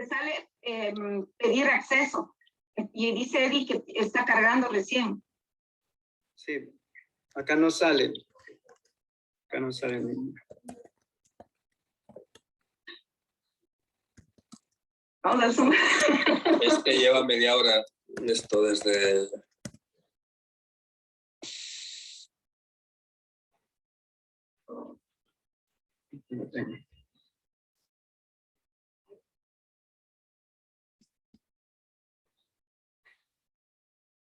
te sale pedir acceso. Y dice Eddie que está cargando recién. Sí, acá no sale. Acá no sale. Vamos al Zoom. Es que lleva media hora esto desde... No tengo.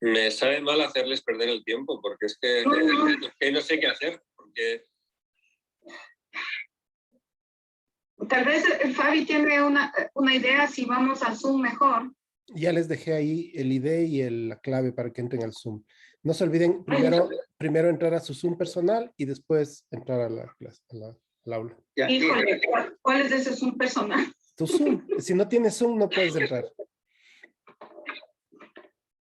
Me sabe mal hacerles perder el tiempo porque es que no sé qué hacer. Porque Tal vez Fabi tiene una idea si vamos al Zoom mejor. Ya les dejé ahí el ID y la clave para que entren al Zoom. No se olviden primero entrar a su Zoom personal y después entrar a la clase, al aula. Ya, Híjole, ¿cuál es de ese Zoom personal? Tu Zoom. Si no tienes Zoom, no puedes entrar.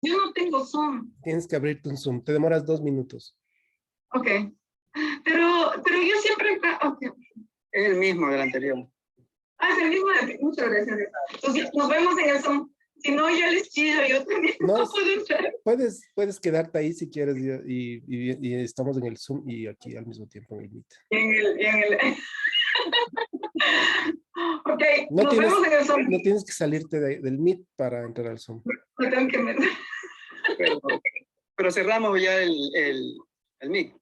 Yo no tengo Zoom. Tienes que abrirte un Zoom. Te demoras 2 minutos. Ok. Pero yo siempre... Okay. es el mismo del anterior. Ah, es el mismo. Muchas gracias. Entonces, nos vemos en el Zoom. Si no, yo les chillo. Yo también no puedo entrar. Puedes quedarte ahí si quieres y estamos en el Zoom y aquí al mismo tiempo en el Meet. Ok, nos vemos en el Zoom. No tienes que salirte del Meet para entrar al Zoom. Me tengo que meter. Pero cerramos ya el Meet.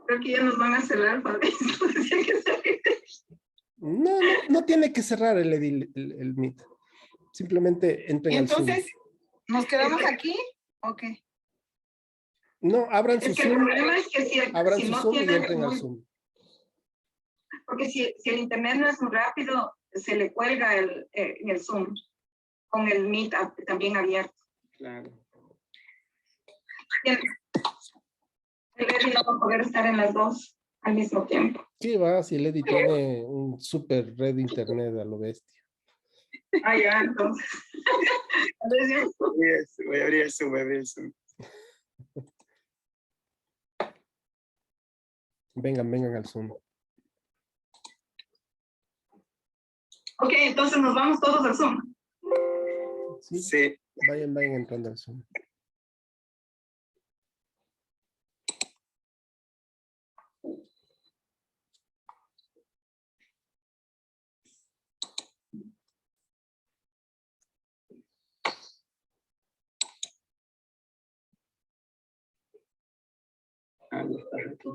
Creo que ya nos van a cerrar, Fabi. Entonces hay que salir. No tiene que cerrar el Meet. Simplemente entren al Zoom. Entonces, ¿nos quedamos aquí? Ok. No, abran su Es que el Zoom. problema es que Abran si su no Zoom y tienen entren al Zoom. porque si el internet no es muy rápido, se le cuelga en el Zoom con el Meet también abierto. Claro. Bien. El Eddie no va a poder estar en las dos al mismo tiempo. ¿Qué va? Si Lady tiene un super red de internet a lo bestia. Ah, ya, entonces. Voy a abrir el Zoom. Vengan al Zoom. Ok, entonces nos vamos todos al Zoom. Sí. Vayan entrando al Zoom. Ah, ya está aquí.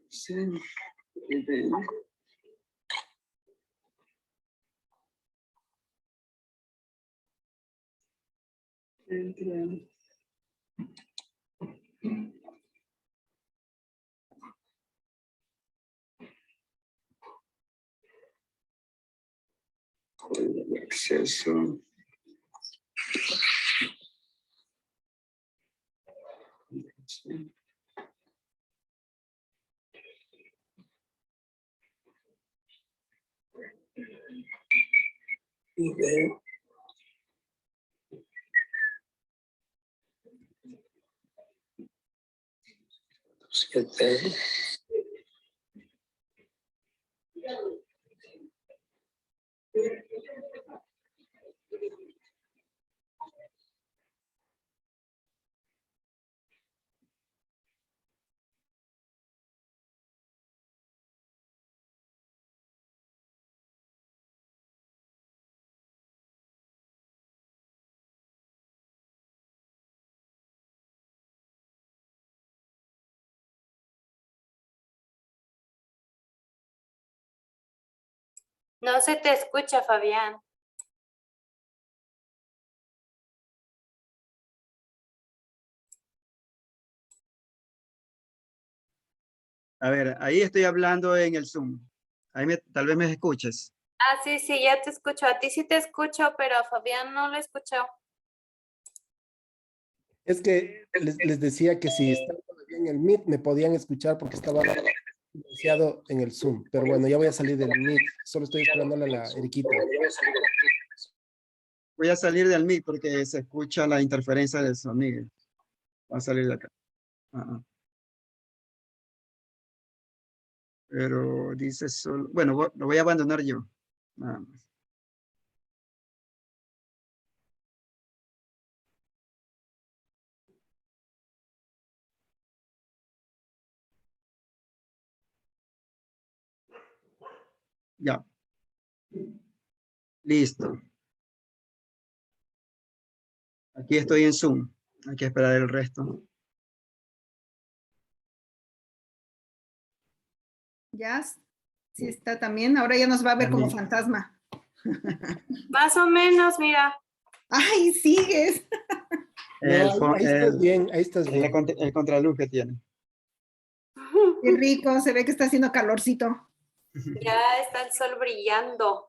Sí. Acceso. Sí. Video. Siete. No se te escucha, Fabián. A ver, ahí estoy hablando en el Zoom. Ahí tal vez me escuches. Ah, sí, ya te escucho. A ti sí te escucho, pero a Fabián no lo escucho. Es que les decía que si están en el Meet me podían escuchar porque estaba silenciado en el Zoom. Pero bueno, ya voy a salir del Meet. Solo estoy esperándole a la Eriquita. Voy a salir del mic porque se escucha la interferencia del sonido. Voy a salir de acá. Pero dice solo... Bueno, lo voy a abandonar yo. Nada más. Ya. Listo. Aquí estoy en Zoom. Hay que esperar el resto. Ya, sí está también. Ahora ya nos va a ver como fantasma. Más o menos, mira. ¡Ay, sigues! No, ahí estás bien, ahí estás bien. El contraluz que tiene. Qué rico, se ve que está haciendo calorcito. Ya está el sol brillando.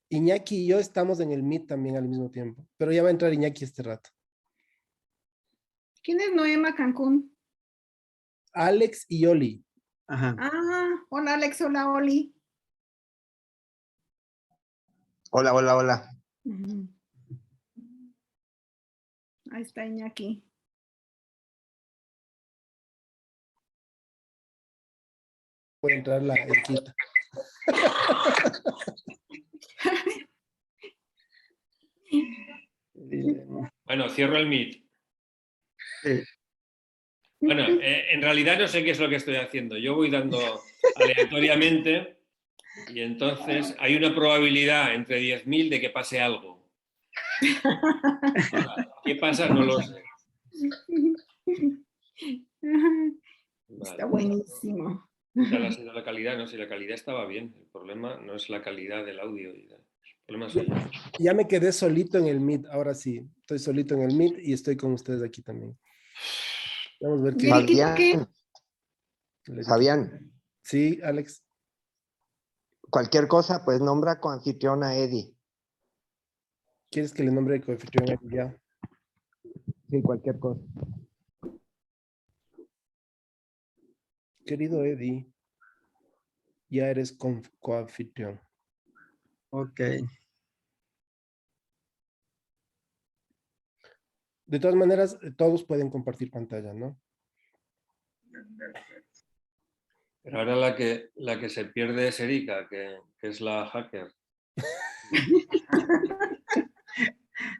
Iñaki y yo estamos en el Meet también al mismo tiempo. Pero ya va a entrar Iñaki este rato. ¿Quién es Noema Cancún? Alex y Oli. Ajá. Ah, hola Alex, hola Oli. Hola, hola, hola. Ujú. Ahí está Iñaki. Puede entrar la Eriquita. Bueno, cierro el Meet. Sí. Bueno, en realidad no sé qué es lo que estoy haciendo. Yo voy dando aleatoriamente y entonces hay una probabilidad entre 10.000 de que pase algo. ¿Qué pasa? No lo sé. Está Vale. buenísimo. ¿Qué tal ha sido la calidad? No, si la calidad estaba bien. El problema no es la calidad del audio. El problema soy yo. Ya me quedé solito en el Meet. Ahora sí, estoy solito en el Meet y estoy con ustedes aquí también. Vamos a ver qué. Fabián, Sí, Alex. cualquier cosa, pues nombra coanfitrión a Eddie. ¿Quieres que le nombre el coanfitrión ya? Sí, cualquier cosa. Querido Eddie, ya eres coanfitrión. Ok. De todas maneras, todos pueden compartir pantalla, ¿no? Pero ahora la que se pierde es Erika, que es la hacker.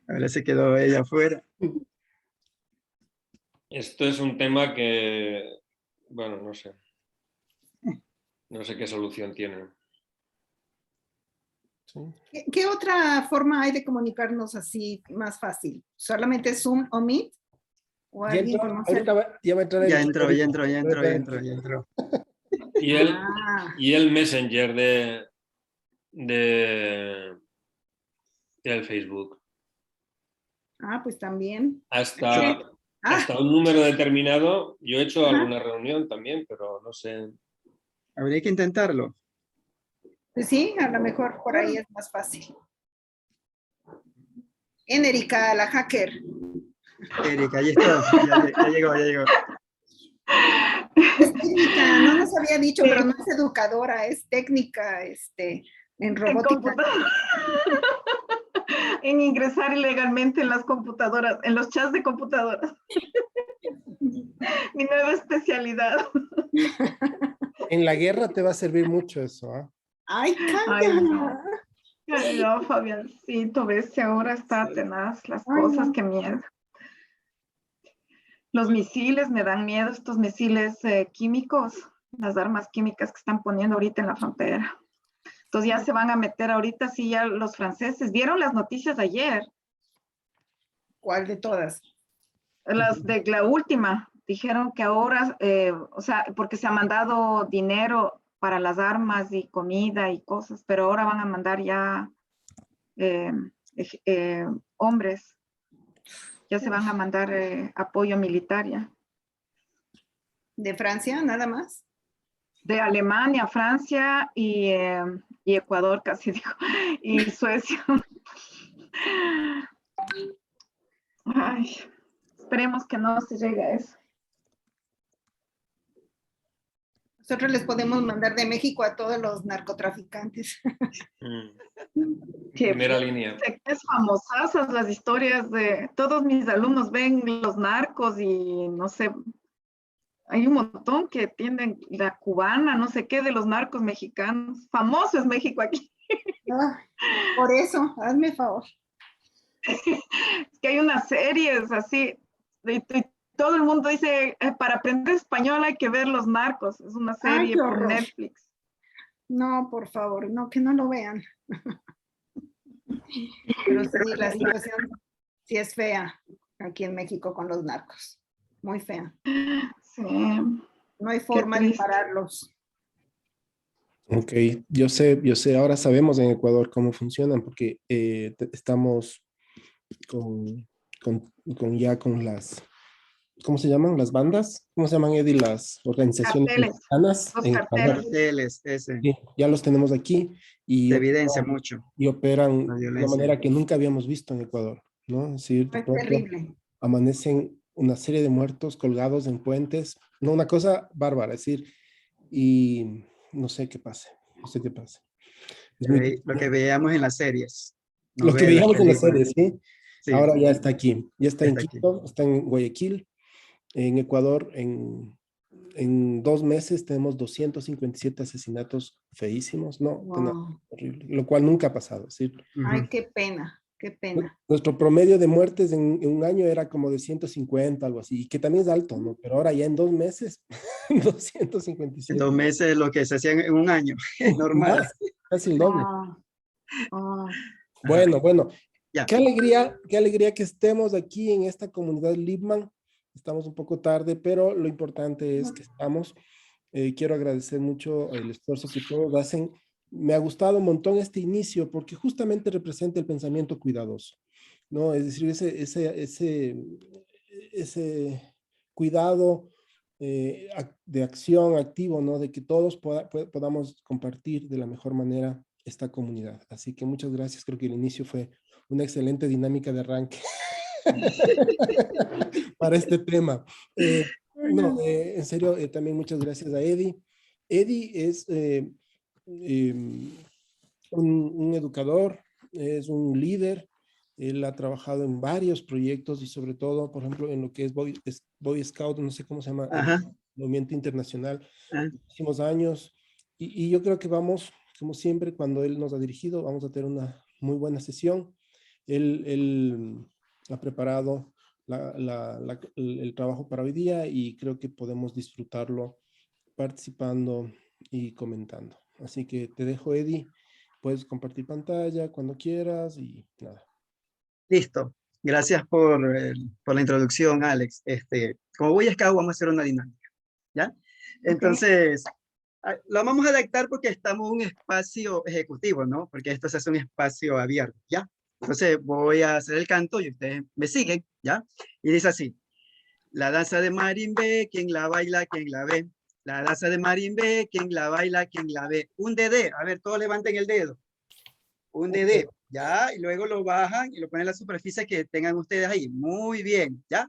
Ahora se quedó ella afuera. Esto es un tema que, bueno, no sé. No sé qué solución tiene. Sí. ¿Qué otra forma hay de comunicarnos así más fácil? ¿Solamente Zoom o Meet? ¿O Ya alguien entró, conoce? ahorita ya va a entrar. Ya el entró, equipo ya ahorita. entró, ya entró, ya entró, ya entró. Y el Messenger del Facebook. Ah, pues también. Hasta Ah, un número determinado. Yo he hecho Ajá. alguna reunión también, pero no sé. Habría que intentarlo. pues sí, a lo mejor por ahí es más fácil. Erika, la hacker. Erika, ahí está. Ya llegó, ya llegó. Es técnica, no nos había dicho, pero no es educadora, es técnica en robótica. En ingresar ilegalmente en las computadoras, en los chats de computadoras. Mi nueva especialidad. En la guerra te va a servir mucho eso, ¿ah? Ay, Ay, calla. no. Ay, no, Fabiancito, ves que ahora está tenaz las cosas, no. qué miedo. Los misiles me dan miedo, estos misiles químicos, las armas químicas que están poniendo ahorita en la frontera. Entonces ya se van a meter ahorita, sí, ya los franceses. ¿Vieron las noticias de ayer? ¿Cuál de todas? Las de la última. Dijeron que ahora, o sea, porque se ha mandado dinero para las armas y comida y cosas, pero ahora van a mandar ya hombres. Ya se van a mandar apoyo militar ya. ¿De Francia, nada más? De Alemania, Francia y Ecuador, casi digo, y Suecia. Ay, esperemos que no se llegue a eso. Nosotros les podemos mandar de México a todos los narcotraficantes. Que Primera línea. es famosas las historias de todos mis alumnos ven los narcos y no sé, hay un montón que tienden la cubana, no sé qué, de los narcos mexicanos. Famoso es México aquí. Ah, por eso, hazme favor. Es que hay unas series así, y todo el mundo dice, para aprender español hay que ver Los Narcos. Es una serie qué por horror. Netflix. No, por favor, no, que no lo vean. Pero sí, la situación sí es fea aquí en México con los narcos. Muy fea. Sí. No hay forma de triste. pararlos. Ok, yo sé, ahora sabemos en Ecuador cómo funcionan porque estamos con las, ¿cómo se llaman? Las bandas, ¿cómo se llaman, Eddie? Las organizaciones Carteles, mexicanas los en Ecuador. carteles. Carteles, ese, Sí, ya los tenemos aquí se evidencia mucho y operan la de una violencia. manera que nunca habíamos visto en Ecuador, ¿no? Es decir, de Es pronto terrible. amanecen una serie de muertos colgados en puentes, no, una cosa bárbara, es decir, y no sé qué pase, no sé qué pase. Es muy Lo que veíamos en las series, lo que novelas, veíamos en la serie, películas. ¿sí? Sí, Ahora ya está aquí, ya está en está aquí. Quito, está en Guayaquil, en Ecuador, en 2 meses tenemos 257 asesinatos feísimos, no, Wow. horrible, lo cual nunca ha pasado, ¿sí? Ay, qué pena, qué pena. Nuestro promedio de muertes en un año era como de 150, algo así, y que también es alto, ¿no? Pero ahora ya en 2 meses, En 257. 2 meses lo que se hacía en un año, es normal. Más, casi el doble. Ah, Bueno, Ya. qué alegría que estemos aquí en esta comunidad Lipman. Estamos un poco tarde, pero lo importante es que estamos. Quiero agradecer mucho el esfuerzo que todos hacen. Me ha gustado un montón este inicio porque justamente representa el pensamiento cuidadoso, ¿no? Es decir, ese cuidado de acción activo, ¿no? De que todos podamos compartir de la mejor manera esta comunidad. Así que muchas gracias. Creo que el inicio fue una excelente dinámica de arranque para este tema. No, en serio, también muchas gracias a Eddie. Eddie es un educador, es un líder. Él ha trabajado en varios proyectos y sobre todo, por ejemplo, en lo que es Boy Scout, no sé cómo se llama, Ajá. el movimiento internacional, Ah, muchísimos años. Y yo creo que vamos, como siempre, cuando él nos ha dirigido, vamos a tener una muy buena sesión. Él ha preparado el trabajo para hoy día y creo que podemos disfrutarlo participando y comentando. Así que te dejo, Eddie. Puedes compartir pantalla cuando quieras y nada. listo. Gracias por la introducción, Alex. Como Boy Scout vamos a hacer una dinámica, ¿ya? Entonces, lo vamos a adaptar porque estamos en un espacio ejecutivo, ¿no? Porque esto se hace un espacio abierto, ¿ya? Entonces voy a hacer el canto y ustedes me siguen, ¿ya? Y dice así: la danza de marimbé, quien la baila, quien la ve. La danza de marimbé, quien la baila, quien la ve. Un dedé, a ver, todos levanten el dedo. Un dedé, ¿ya? Y luego lo bajan y lo ponen en la superficie que tengan ustedes ahí. Muy bien, ¿ya?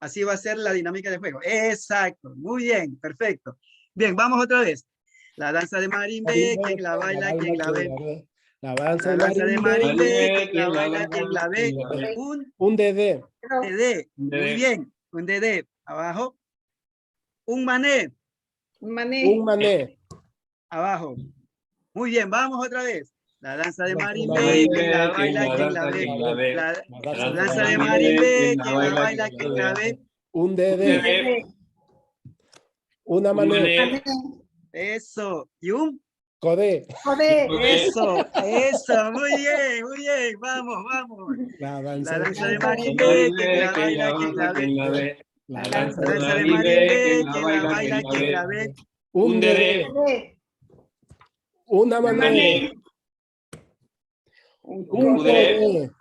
Así va a ser la dinámica de juego. Exacto, muy bien, perfecto. Bien, vamos otra vez. La danza de marimbé, quien la baila, quien la ve. La danza La de danza de marimbé, quien la baila, quien la ve. Un dedé. dedé, muy bien. Un dedé, abajo. Un mané, un mané. Un mané. abajo. Muy bien, vamos otra vez. La danza de La marimbé, quien la Marimbé, quien baila, la quien la danza, ve. quien la ve. La La danza de marimbé, marimbé, quien quien la baila, quien la ve. Un dedé. Dedé, Una un mané. mané, Eso. Y un Codé. Joder. eso, eso, muy bien, vamos, vamos. La La danza de la marimbé, quien marimbé, la quien baila, la quien danza, la ve. quien la ve. La danza La de danza de marimbé, quien marimbé, la quien la baila, baila, quien la ve. Un dedé. dedé, Una un mané. mané, Un Un codé, codé.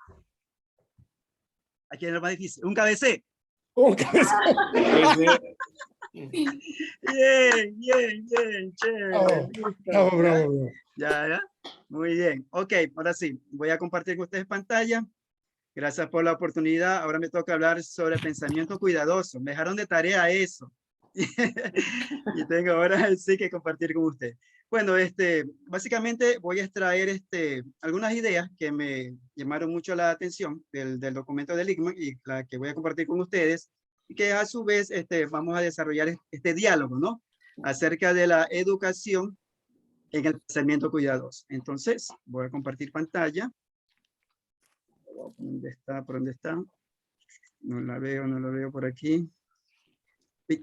Aquí es lo más difícil. Un cabecé. Un cabeza. dedé. Bien, chévere. Bravo, Listo, bravo, bravo. ya. Muy bien. Ok, ahora sí, voy a compartir con ustedes pantalla. Gracias por la oportunidad. Ahora me toca hablar sobre pensamiento cuidadoso. Me dejaron de tarea eso. Y tengo ahora sí que compartir con usted. Bueno, básicamente voy a extraer algunas ideas que me llamaron mucho la atención del documento de Lickman y la que voy a compartir con ustedes, y que a su vez vamos a desarrollar este diálogo, ¿no? Acerca de la educación en el pensamiento cuidadoso. Entonces, voy a compartir pantalla. ¿Dónde está? ¿Por dónde está? No la veo por aquí.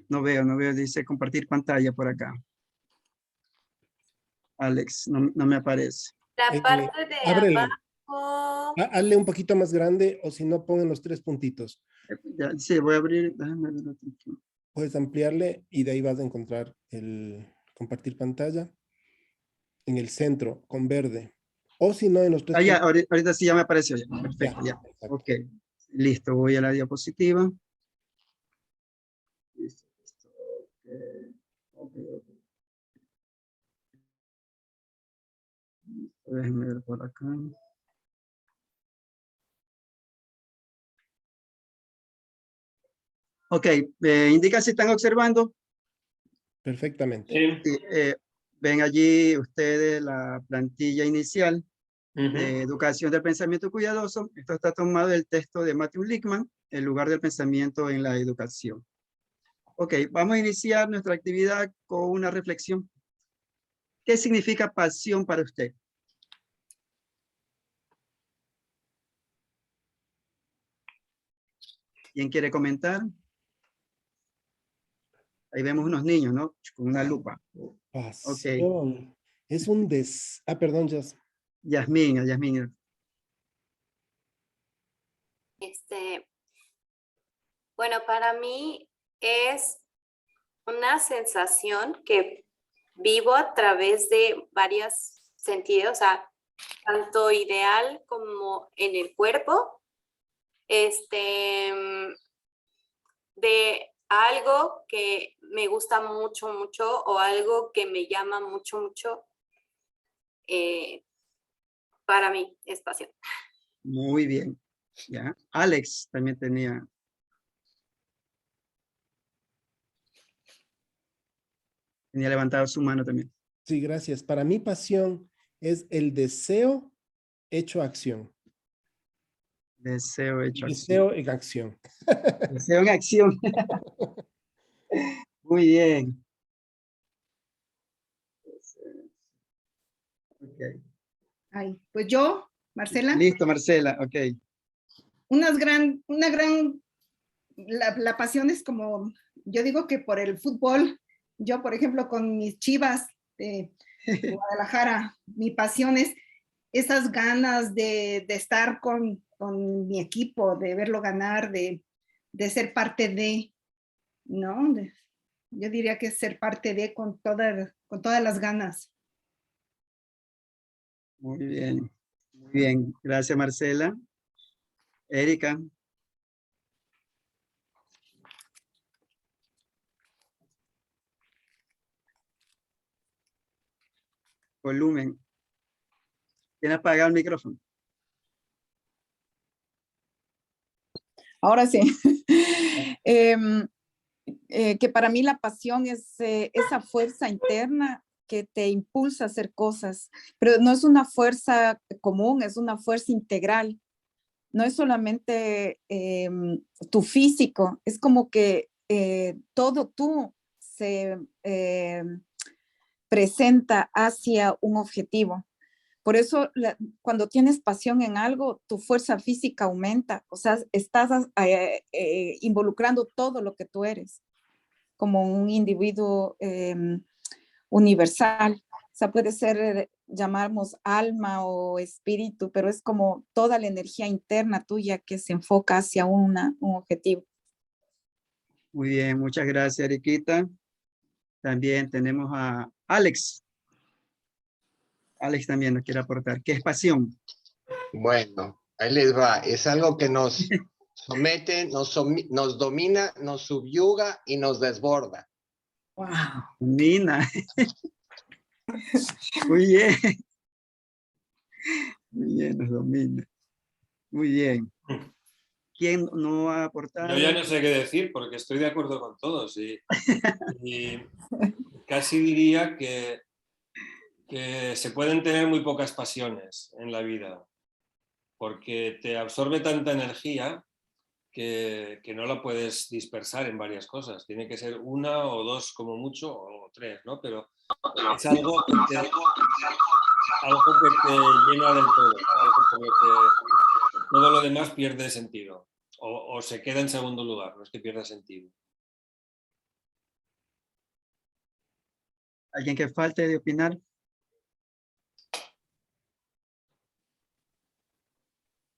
No veo, dice compartir pantalla por acá. Alex, no me aparece. La parte de Ábrele. abajo. Hazle un poquito más grande o si no, pongan los 3 puntitos. Ya, sí, voy a abrir. Déjame ver aquí. Puedes ampliarle y de ahí vas a encontrar el compartir pantalla en el centro con verde. O si no, en los 3 Ah, ya, puntitos. ahorita sí ya me apareció. Ya. Perfecto, ya. Exacto. Ok, listo, voy a la diapositiva. Listo. Ok. Déjenme ver por acá. Ok, indica si están observando. Perfectamente. Sí. Sí, ven allí ustedes la plantilla inicial de Educación del Pensamiento Cuidadoso. Esto está tomado del texto de Matthew Lickman, El lugar del pensamiento en la educación. Ok, vamos a iniciar nuestra actividad con una reflexión. ¿Qué significa pasión para usted? ¿Quién quiere comentar? Ahí vemos unos niños, ¿no? Con una lupa. Pasión. Es un perdón, Jazz. Yasmín. Bueno, para mí es una sensación que vivo a través de varios sentidos, o sea, tanto ideal como en el cuerpo, de algo que me gusta mucho, mucho, o algo que me llama mucho, mucho, para mí es pasión. Muy bien. Ya. Alex también tenía levantado su mano también. Sí, gracias. Para mí, pasión es el deseo hecho acción. Deseo hecho acción. Deseo en acción. Deseo en acción. Muy bien. Okay. Ay, pues yo, Marcela. Listo, Marcela. Ok. La pasión es como, yo digo que por el fútbol, yo por ejemplo con mis Chivas de Guadalajara, mi pasión es esas ganas de estar con mi equipo, de verlo ganar, de ser parte de, ¿no? Yo diría que es ser parte de con todas las ganas. Muy bien. Muy bien. Gracias, Marcela. Erika. Volumen. ¿Tiene apagado el micrófono? Ahora sí. Que para mí la pasión es esa fuerza interna que te impulsa a hacer cosas, pero no es una fuerza común, es una fuerza integral. No es solamente tu físico, es como que todo tú se presenta hacia un objetivo. Por eso, cuando tienes pasión en algo, tu fuerza física aumenta, o sea, estás involucrando todo lo que tú eres, como un individuo universal. O sea, puede ser, llamamos alma o espíritu, pero es como toda la energía interna tuya que se enfoca hacia un objetivo. Muy bien, muchas gracias, Eriquita. También tenemos a Alex. Alex también nos quiere aportar. ¿Qué es pasión? Bueno, ahí les va. Es algo que nos somete, nos domina, nos subyuga y nos desborda. Wow, Nina. Muy bien. Muy bien, nos domina. Muy bien. ¿Quién no ha aportado? Yo ya no sé qué decir porque estoy de acuerdo con todos y casi diría que se pueden tener muy pocas pasiones en la vida porque te absorbe tanta energía que no la puedes dispersar en varias cosas. Tiene que ser una o dos como mucho o tres, ¿no? Pero es algo que te llena del todo, algo por lo que todo lo demás pierde sentido o se queda en segundo lugar, no es que pierda sentido. ¿Alguien que falte de opinar?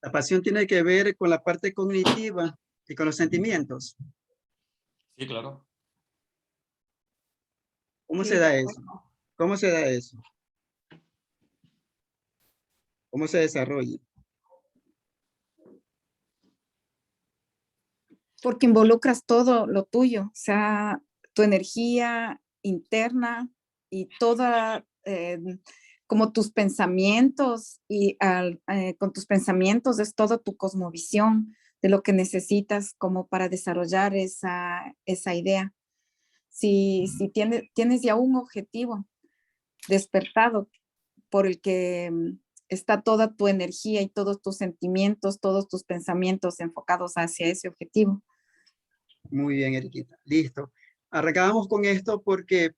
La pasión tiene que ver con la parte cognitiva y con los sentimientos. Sí, claro. ¿Cómo Sí, se de da acuerdo. eso? ¿Cómo se da eso? ¿Cómo se desarrolla? Porque involucras todo lo tuyo, o sea, tu energía interna y toda, como tus pensamientos, y con tus pensamientos es toda tu cosmovisión de lo que necesitas como para desarrollar esa idea. Si tienes ya un objetivo despertado por el que está toda tu energía y todos tus sentimientos, todos tus pensamientos enfocados hacia ese objetivo. Muy bien, Eriquita. Listo. Arrancamos con esto porque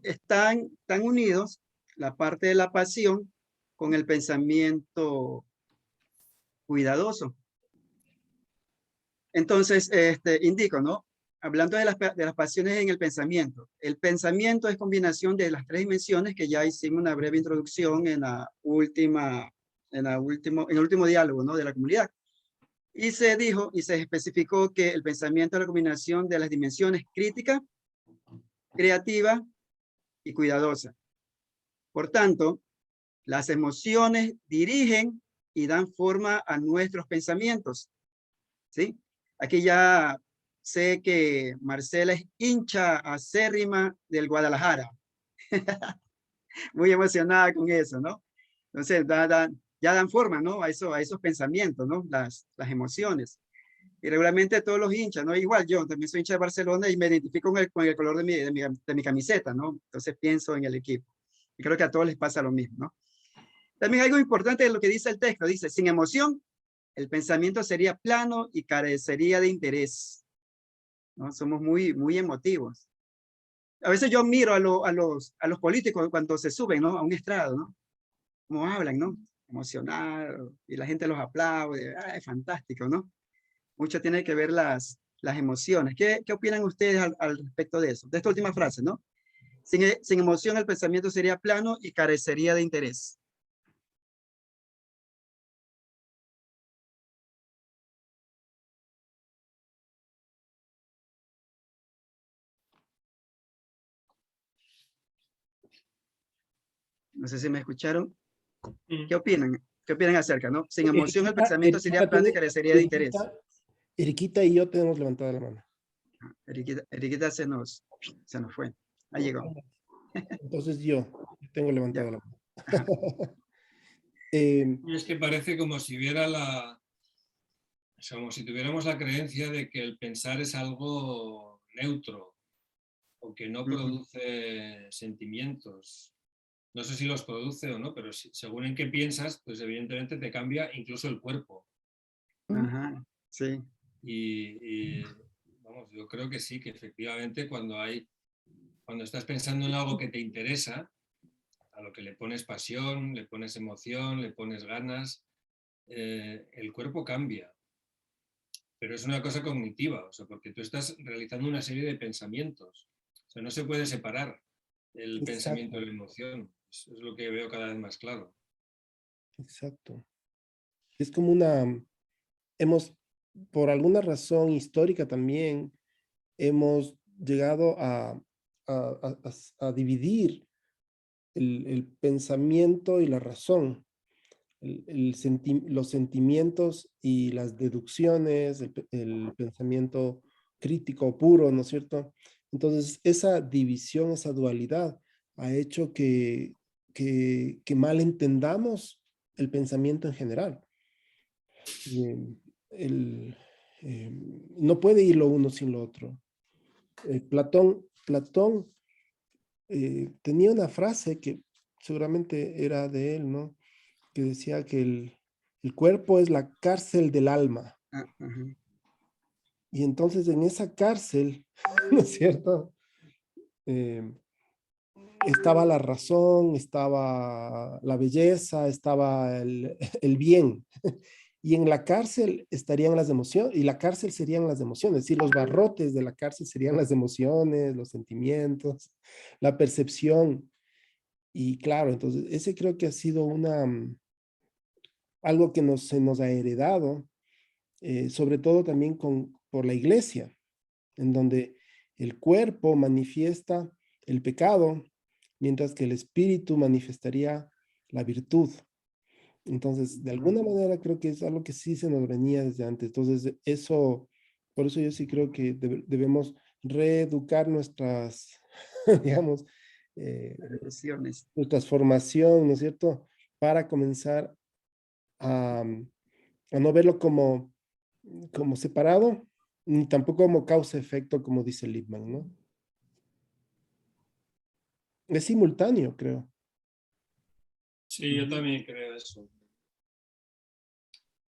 están unidos la parte de la pasión con el pensamiento cuidadoso. Entonces, indico, ¿no? Hablando de las pasiones en el pensamiento. El pensamiento es combinación de las tres dimensiones que ya hicimos una breve introducción en el último diálogo, ¿no? De la comunidad. Y se dijo y se especificó que el pensamiento es la combinación de las dimensiones crítica, creativa y cuidadosa. Por tanto, las emociones dirigen y dan forma a nuestros pensamientos. ¿Sí? Aquí ya sé que Marcela es hincha acérrima del Guadalajara. Muy emocionada con eso, ¿no? Entonces, ya dan forma, ¿no? A esos pensamientos, ¿no? Las emociones. Y regularmente todos los hinchas, ¿no? Igual yo también soy hincha de Barcelona y me identifico con el color de mi camiseta, ¿no? Entonces pienso en el equipo. Y creo que a todos les pasa lo mismo, ¿no? También algo importante de lo que dice el texto. Dice, sin emoción, el pensamiento sería plano y carecería de interés, ¿no? Somos muy emotivos. A veces yo miro a los políticos cuando se suben, ¿no? A un estrado, ¿no? Cómo hablan, ¿no? Emocionados, y la gente los aplaude. Es fantástico, ¿no? Mucho tiene que ver las emociones. ¿Qué opinan ustedes al respecto de eso? De esta última frase, ¿no? Sin emoción el pensamiento sería plano y carecería de interés. No sé si me escucharon. ¿Qué opinan? ¿Qué opinan acerca, no? Sin emoción el pensamiento sería plano y carecería de interés. Eriquita y yo tenemos levantada la mano. Eriquita se nos fue. Ahí llegó. Entonces yo tengo levantada Ya. la mano. Es que parece como si hubiera como si tuviéramos la creencia de que el pensar es algo neutro o que no produce sentimientos. No sé si los produce o no, pero según en qué piensas, pues evidentemente te cambia incluso el cuerpo. Ajá, sí. Y vamos, yo creo que sí, que efectivamente cuando estás pensando en algo que te interesa, a lo que le pones pasión, le pones emoción, le pones ganas, el cuerpo cambia. Pero es una cosa cognitiva, o sea, porque tú estás realizando una serie de pensamientos. O sea, no se puede separar el pensamiento de la emoción. Eso es lo que veo cada vez más claro. Exacto. Es como por alguna razón histórica también, hemos llegado a dividir el pensamiento y la razón. Los sentimientos y las deducciones, el pensamiento crítico puro, ¿no es cierto? Entonces, esa división, esa dualidad ha hecho que mal entendamos el pensamiento en general. no puede ir lo uno sin lo otro. Platón tenía una frase que seguramente era de él, ¿no? Que decía que el cuerpo es la cárcel del alma. Y entonces en esa cárcel, ¿no es cierto? Estaba la razón, estaba la belleza, estaba el bien. Y en la cárcel estarían las emociones, y la cárcel serían las emociones, es decir, los barrotes de la cárcel serían las emociones, los sentimientos, la percepción. Y claro, entonces ese creo que ha sido algo que se nos ha heredado, sobre todo también por la iglesia, en donde el cuerpo manifiesta el pecado, mientras que el espíritu manifestaría la virtud. Entonces, de alguna manera creo que es algo que sí se nos venía desde antes. Entonces, por eso yo sí creo que debemos reeducar nuestras, digamos, nuestras formación, ¿no es cierto? Para comenzar a no verlo como separado, ni tampoco como causa-efecto, como dice Lippmann, ¿no? Es simultáneo, creo. Sí, yo también creo eso.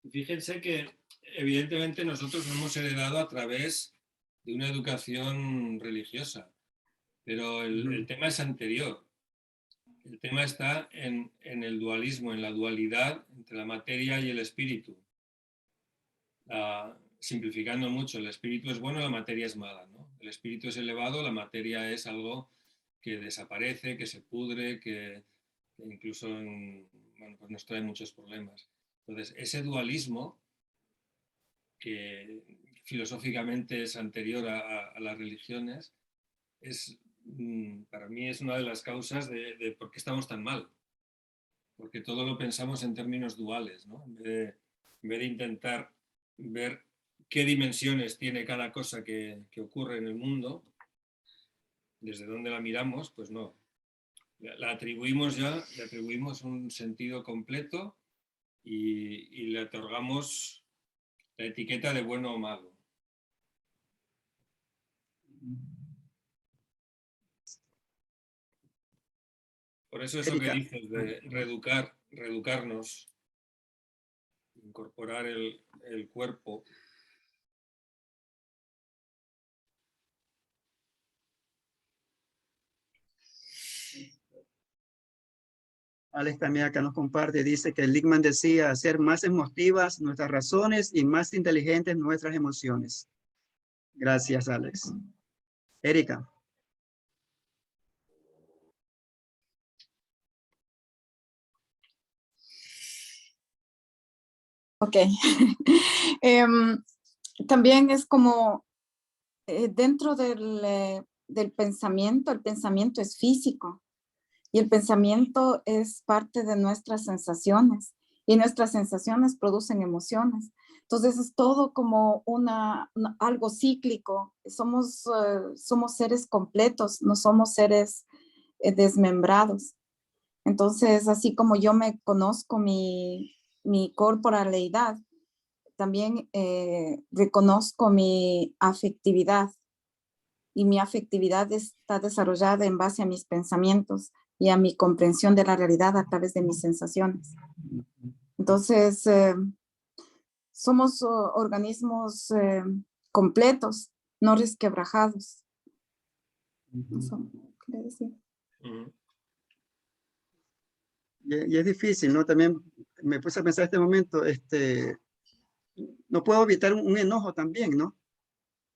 Fíjense que evidentemente nosotros lo hemos heredado a través de una educación religiosa, pero el tema es anterior. El tema está en el dualismo, en la dualidad entre la materia y el espíritu. Simplificando mucho, el espíritu es bueno, la materia es mala, ¿no? El espíritu es elevado, la materia es algo que desaparece, que se pudre, que incluso bueno, pues nos trae muchos problemas. Entonces, ese dualismo, que filosóficamente es anterior a las religiones, para mí es una de las causas de por qué estamos tan mal. Porque todo lo pensamos en términos duales, ¿no? En vez de intentar ver qué dimensiones tiene cada cosa que ocurre en el mundo, desde dónde la miramos, pues no. Le atribuimos un sentido completo y le otorgamos la etiqueta de bueno o malo. Por eso eso que dices de reeducarnos, incorporar el cuerpo. Alex también acá nos comparte, dice que Lippmann decía hacer más emotivas nuestras razones y más inteligentes nuestras emociones. Gracias, Alex. Erika. Ok. También es como dentro del pensamiento, el pensamiento es físico y el pensamiento es parte de nuestras sensaciones y nuestras sensaciones producen emociones. Entonces es todo como algo cíclico. Somos seres completos, no somos seres desmembrados. Entonces, así como yo me conozco mi corporalidad, también reconozco mi afectividad y mi afectividad está desarrollada en base a mis pensamientos y a mi comprensión de la realidad a través de mis sensaciones. Entonces, somos organismos completos, no resquebrajados. Eso quería decir. Y es difícil, ¿no? También me puse a pensar en este momento, no puedo evitar un enojo también, ¿no?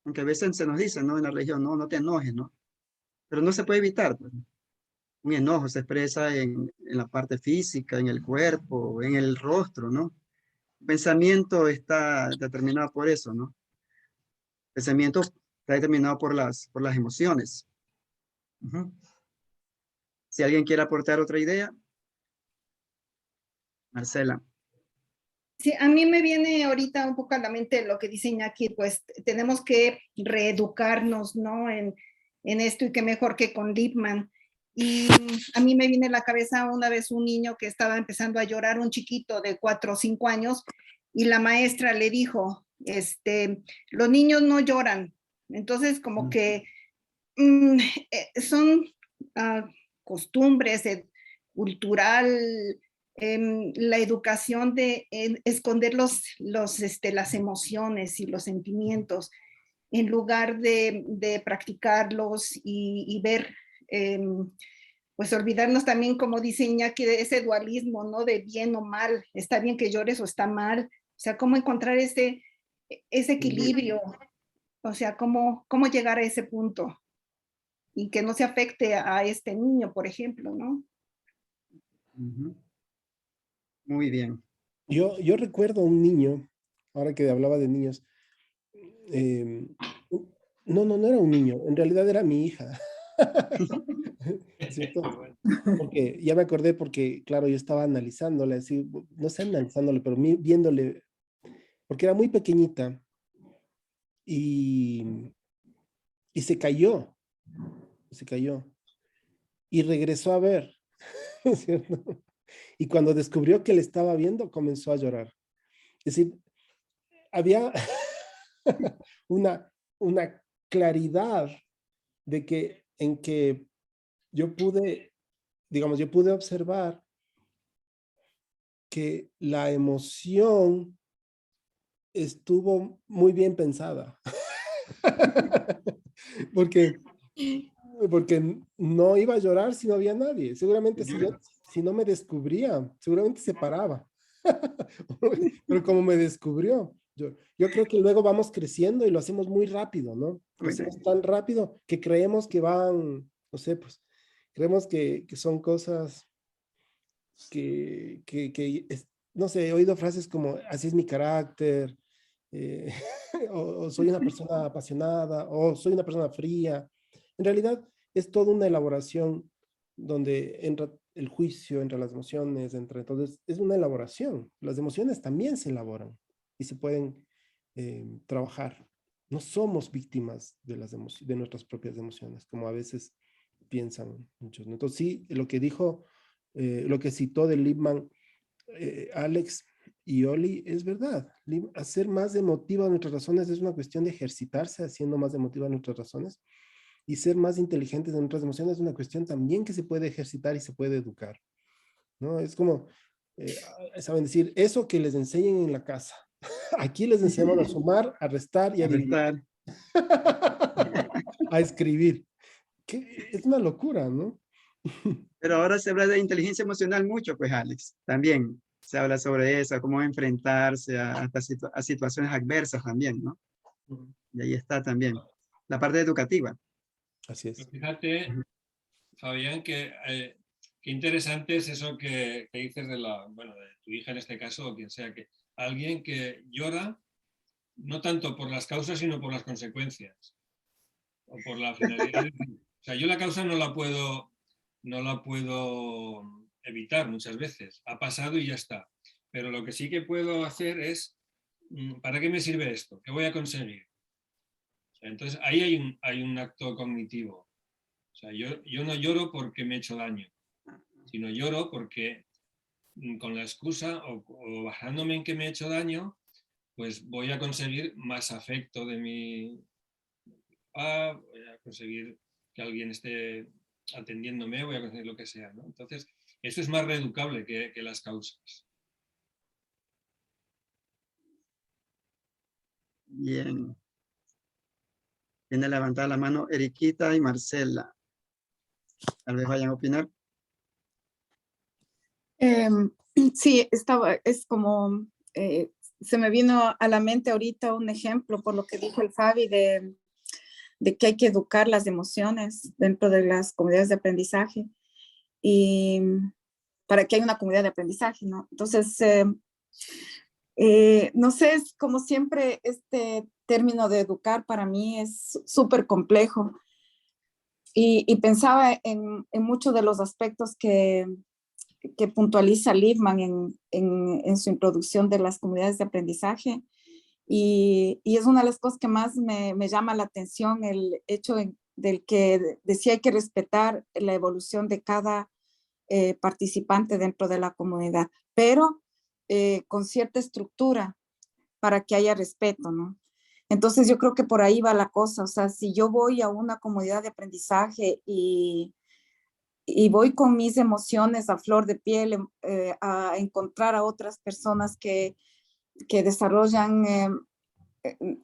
Aunque a veces se nos dice, ¿no? En la religión, no te enojes, ¿no? Pero no se puede evitar, pues. Un enojo se expresa en la parte física, en el cuerpo, en el rostro, ¿no? El pensamiento está determinado por eso, ¿no? El pensamiento está determinado por las emociones. Si alguien quiere aportar otra idea. Marcela. Sí, a mí me viene ahorita un poco a la mente lo que dice Iñaki, pues tenemos que reeducarnos, ¿no? En esto, y qué mejor que con Lippmann. Y a mí me viene a la cabeza una vez un niño que estaba empezando a llorar, un chiquito de 4 o 5 años, y la maestra le dijo, los niños no lloran. Entonces, como que son costumbres cultural, la educación de esconder las emociones y los sentimientos en lugar de practicarlos y ver, pues olvidarnos también, como dice Iñaki, de ese dualismo, ¿no? De bien o mal, está bien que llores o está mal, o sea, cómo encontrar ese equilibrio, o sea, cómo llegar a ese punto y que no se afecte a este niño, por ejemplo, ¿no? Muy bien. Yo recuerdo un niño, ahora que hablaba de niños, no era un niño, en realidad era mi hija. ¿Cierto? Porque ya me acordé porque, claro, yo estaba analizándole, así, no sé analizándole, pero viéndole, porque era muy pequeñita y se cayó, y regresó a ver, ¿cierto? Y cuando descubrió que le estaba viendo, comenzó a llorar. Es decir, había una claridad de que en que yo pude, digamos, yo pude observar que la emoción estuvo muy bien pensada. porque no iba a llorar si no había nadie. Seguramente si no me descubría, seguramente se paraba. Pero como me descubrió, yo creo que luego vamos creciendo y lo hacemos muy rápido, ¿no? Lo hacemos tan rápido que creemos que van, no sé, pues, creemos que son cosas no sé, he oído frases como, así es mi carácter, eh, o soy una persona apasionada, o soy una persona fría. En realidad es toda una elaboración donde entra el juicio, entra las emociones, entonces es una elaboración. Las emociones también se elaboran y se pueden trabajar. No somos víctimas de nuestras propias emociones, como a veces piensan muchos, ¿no? Entonces sí, lo que dijo, lo que citó de Lippmann, Alex y Oli, es verdad. Hacer más emotiva nuestras razones es una cuestión de ejercitarse haciendo más emotiva nuestras razones, y ser más inteligentes en nuestras emociones es una cuestión también que se puede ejercitar y se puede educar, ¿no? Es como, saben decir, eso que les enseñen en la casa. Aquí les enseñamos a sumar, a restar y a dividir. A escribir. Que es una locura, ¿no? Pero ahora se habla de inteligencia emocional mucho, pues, Alex. También se habla sobre eso, cómo enfrentarse a situaciones adversas también, ¿no? Y ahí está también la parte educativa. Así es. Fíjate, Fabián, que qué interesante es eso que dices de tu hija en este caso, o quien sea, que alguien que llora no tanto por las causas, sino por las consecuencias, o por la finalidad. O sea, yo la causa no la puedo evitar muchas veces. Ha pasado y ya está. Pero lo que sí que puedo hacer es, ¿para qué me sirve esto? ¿Qué voy a conseguir? O sea, entonces, ahí hay un acto cognitivo. O sea, yo no lloro porque me he hecho daño, sino lloro porque con la excusa o basándome en que me he hecho daño, pues voy a conseguir más afecto de mi papá, voy a conseguir que alguien esté atendiéndome, voy a conseguir lo que sea, ¿no? Entonces, eso es más reeducable que las causas. Bien. Tiene levantada la mano Eriquita y Marcela. Tal vez vayan a opinar. Sí, es como, se me vino a la mente ahorita un ejemplo por lo que dijo el Fabi de que hay que educar las emociones dentro de las comunidades de aprendizaje y para que haya una comunidad de aprendizaje, ¿no? Entonces, no sé, es como siempre este término de educar para mí es súper complejo y pensaba en muchos de los aspectos que puntualiza Lippmann en su introducción de las comunidades de aprendizaje. Y es una de las cosas que más me llama la atención, el hecho del que decía hay que respetar la evolución de cada participante dentro de la comunidad, pero con cierta estructura, para que haya respeto, ¿no? Entonces yo creo que por ahí va la cosa, o sea, si yo voy a una comunidad de aprendizaje y voy con mis emociones a flor de piel a encontrar a otras personas que desarrollan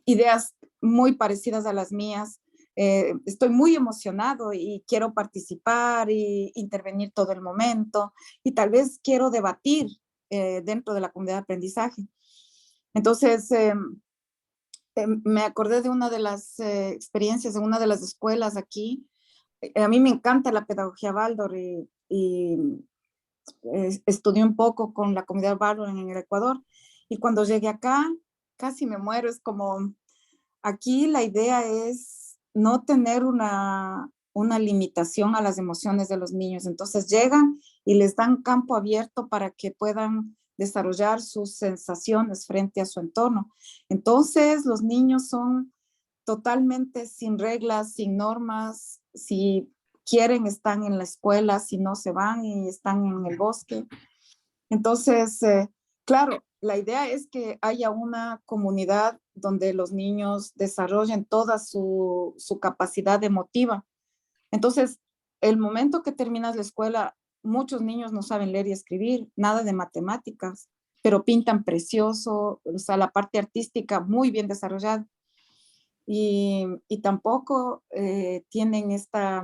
ideas muy parecidas a las mías, estoy muy emocionado y quiero participar y intervenir todo el momento y tal vez quiero debatir dentro de la comunidad de aprendizaje. Entonces, me acordé de una de las experiencias de una de las escuelas aquí. A mí me encanta la pedagogía Waldorf y estudié un poco con la comunidad Waldorf en el Ecuador y cuando llegué acá casi me muero. Es como, aquí la idea es no tener una limitación a las emociones de los niños. Entonces llegan y les dan campo abierto para que puedan desarrollar sus sensaciones frente a su entorno. Entonces los niños son totalmente sin reglas, sin normas. Si quieren, están en la escuela, si no, se van y están en el bosque. Entonces, claro, la idea es que haya una comunidad donde los niños desarrollen toda su capacidad emotiva. Entonces, el momento que terminas la escuela, muchos niños no saben leer y escribir, nada de matemáticas, pero pintan precioso, o sea, la parte artística muy bien desarrollada. Y tampoco tienen esta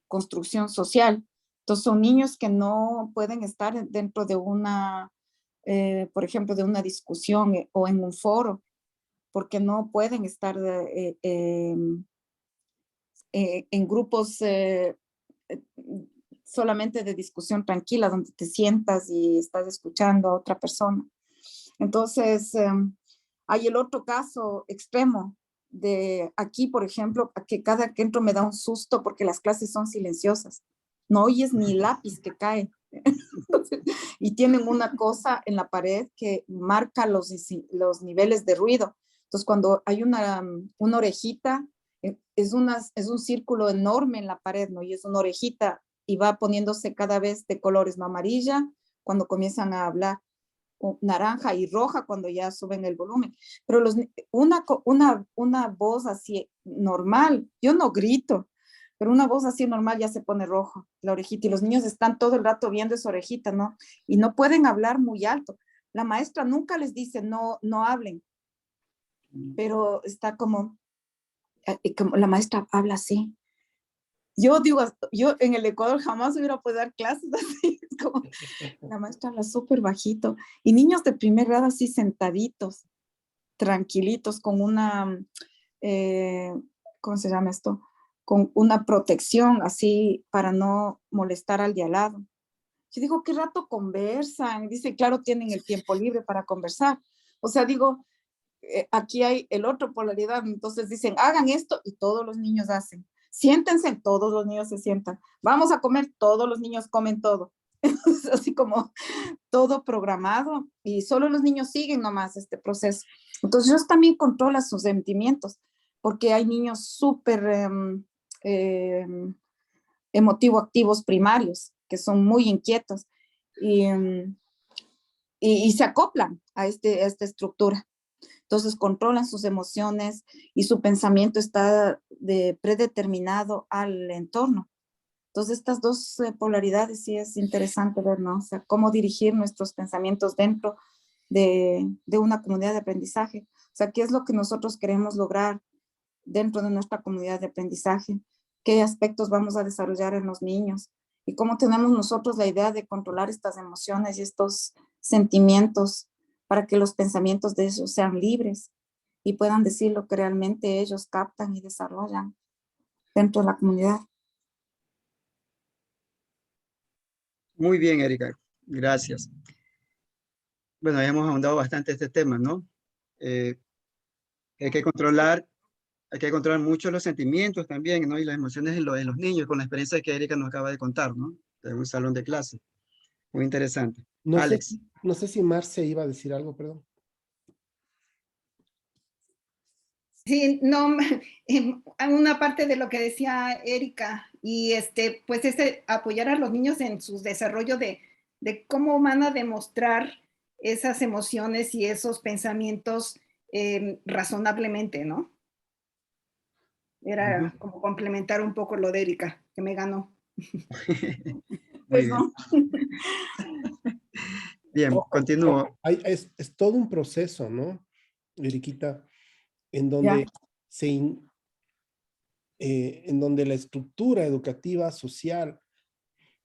construcción social. Entonces son niños que no pueden estar dentro de una, por ejemplo, de una discusión o en un foro, porque no pueden estar en grupos solamente de discusión tranquila, donde te sientas y estás escuchando a otra persona. Entonces, hay el otro caso extremo de aquí, por ejemplo, que cada que entro me da un susto porque las clases son silenciosas. No oyes ni lápiz que cae. Y tienen una cosa en la pared que marca los niveles de ruido. Entonces, cuando hay una orejita, es un círculo enorme en la pared, ¿no? Y es una orejita y va poniéndose cada vez de colores, ¿no? Amarilla cuando comienzan a hablar, naranja y roja cuando ya suben el volumen. Pero una voz así normal, yo no grito, pero una voz así normal ya se pone rojo, la orejita, y los niños están todo el rato viendo esa orejita, ¿no? Y no pueden hablar muy alto. La maestra nunca les dice no hablen, pero está como la maestra habla así. Yo digo, yo en el Ecuador jamás hubiera podido dar clases así. Como, la maestra habla súper bajito. Y niños de primer grado así sentaditos, tranquilitos, con una, ¿cómo se llama esto? Con una protección así para no molestar al de al lado. Yo digo, ¿qué rato conversan? Dice, claro, tienen el tiempo libre para conversar. O sea, digo, aquí hay el otro polaridad. Entonces dicen, hagan esto y todos los niños hacen. Siéntense, todos los niños se sientan. Vamos a comer, todos los niños comen todo. Así como todo programado y solo los niños siguen nomás este proceso. Entonces ellos también controlan sus sentimientos porque hay niños súper emotivo activos primarios que son muy inquietos y se acoplan a esta estructura. Entonces controlan sus emociones y su pensamiento está predeterminado al entorno. Entonces estas dos polaridades sí es interesante ver, ¿no? O sea, cómo dirigir nuestros pensamientos dentro de una comunidad de aprendizaje. O sea, ¿qué es lo que nosotros queremos lograr dentro de nuestra comunidad de aprendizaje? ¿Qué aspectos vamos a desarrollar en los niños? Y cómo tenemos nosotros la idea de controlar estas emociones y estos sentimientos para que los pensamientos de ellos sean libres y puedan decir lo que realmente ellos captan y desarrollan dentro de la comunidad. Muy bien, Erika. Gracias. Bueno, ya hemos ahondado bastante este tema, ¿no? Hay que controlar mucho los sentimientos también, ¿no? Y las emociones en los niños, con la experiencia que Erika nos acaba de contar, ¿no? De un salón de clase. Muy interesante. Alex. No sé si Marce iba a decir algo, perdón. Sí, no, una parte de lo que decía Erika, y pues apoyar a los niños en su desarrollo de cómo van a demostrar esas emociones y esos pensamientos razonablemente, ¿no? Era como complementar un poco lo de Erika, que me ganó. Muy bien. Bien, continúo. Es todo un proceso, ¿no, Eriquita? En donde, Ya. en donde la estructura educativa social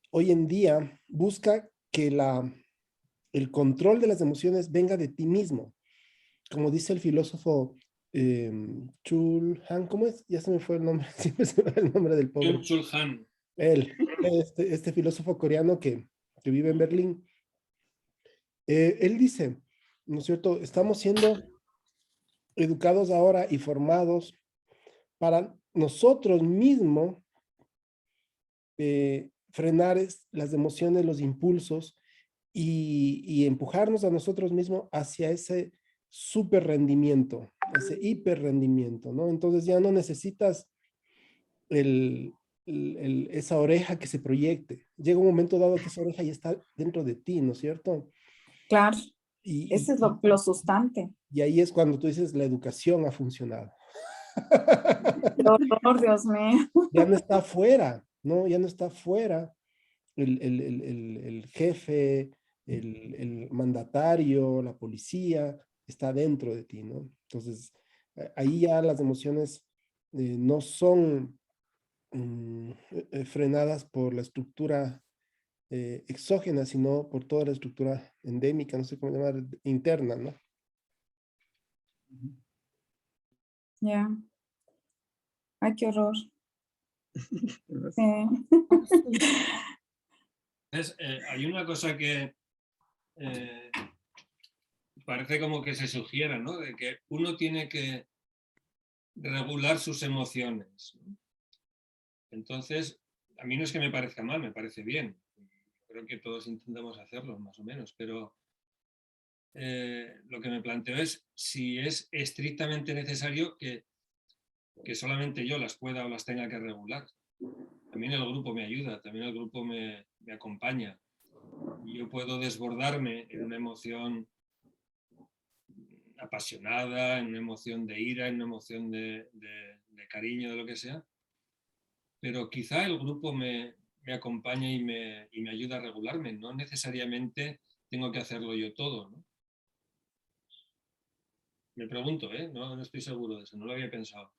hoy en día busca que el control de las emociones venga de ti mismo. Como dice el filósofo Chul Han, ¿cómo es? Ya se me fue el nombre, siempre se me va el nombre del pobre. Chul Han. Él, este filósofo coreano que vive en Berlín. Él dice, ¿no es cierto? Estamos siendo educados ahora y formados para nosotros mismos frenar las emociones, los impulsos y empujarnos a nosotros mismos hacia ese super rendimiento, ese hiper rendimiento, ¿no? Entonces ya no necesitas esa oreja que se proyecte. Llega un momento dado que esa oreja ya está dentro de ti, ¿no es cierto? Claro, Y, ese es lo sustante. y ahí es cuando tú dices, la educación ha funcionado. Qué horror, Dios mío. Ya no está afuera, ¿no? Ya no está afuera el jefe, el mandatario, la policía, está dentro de ti, ¿no? Entonces, ahí ya las emociones no son frenadas por la estructura exógena, sino por toda la estructura endémica, no sé cómo llamar, interna, ¿no? Ya. Ay, qué horror. Hay una cosa que parece como que se sugiera, ¿no? De que uno tiene que regular sus emociones, ¿no? Entonces, a mí no es que me parezca mal, me parece bien. Creo que todos intentamos hacerlo, más o menos, pero lo que me planteo es si es estrictamente necesario que solamente yo las pueda o las tenga que regular. También el grupo me ayuda, también el grupo me acompaña. Y yo puedo desbordarme en una emoción apasionada, en una emoción de ira, en una emoción de cariño, de lo que sea, pero quizá el grupo me acompaña y me ayuda a regularme, no necesariamente tengo que hacerlo yo todo, ¿no? Me pregunto, no estoy seguro de eso, no lo había pensado,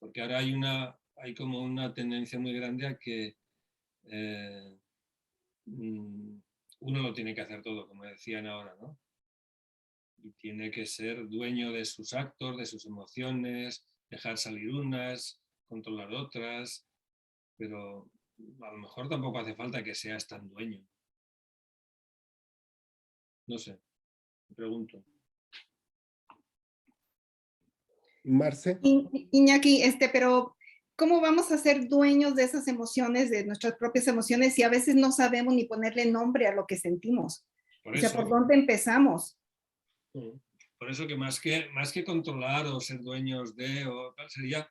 porque ahora hay como una tendencia muy grande a que uno lo tiene que hacer todo, como decían ahora, ¿no? Y tiene que ser dueño de sus actos, de sus emociones, dejar salir unas, controlar otras, pero a lo mejor tampoco hace falta que seas tan dueño. No sé, me pregunto. Marce. Iñaki, pero ¿cómo vamos a ser dueños de esas emociones, de nuestras propias emociones, si a veces no sabemos ni ponerle nombre a lo que sentimos? O sea, ¿por dónde empezamos? Por eso que más que controlar o ser dueños de, o tal, sería,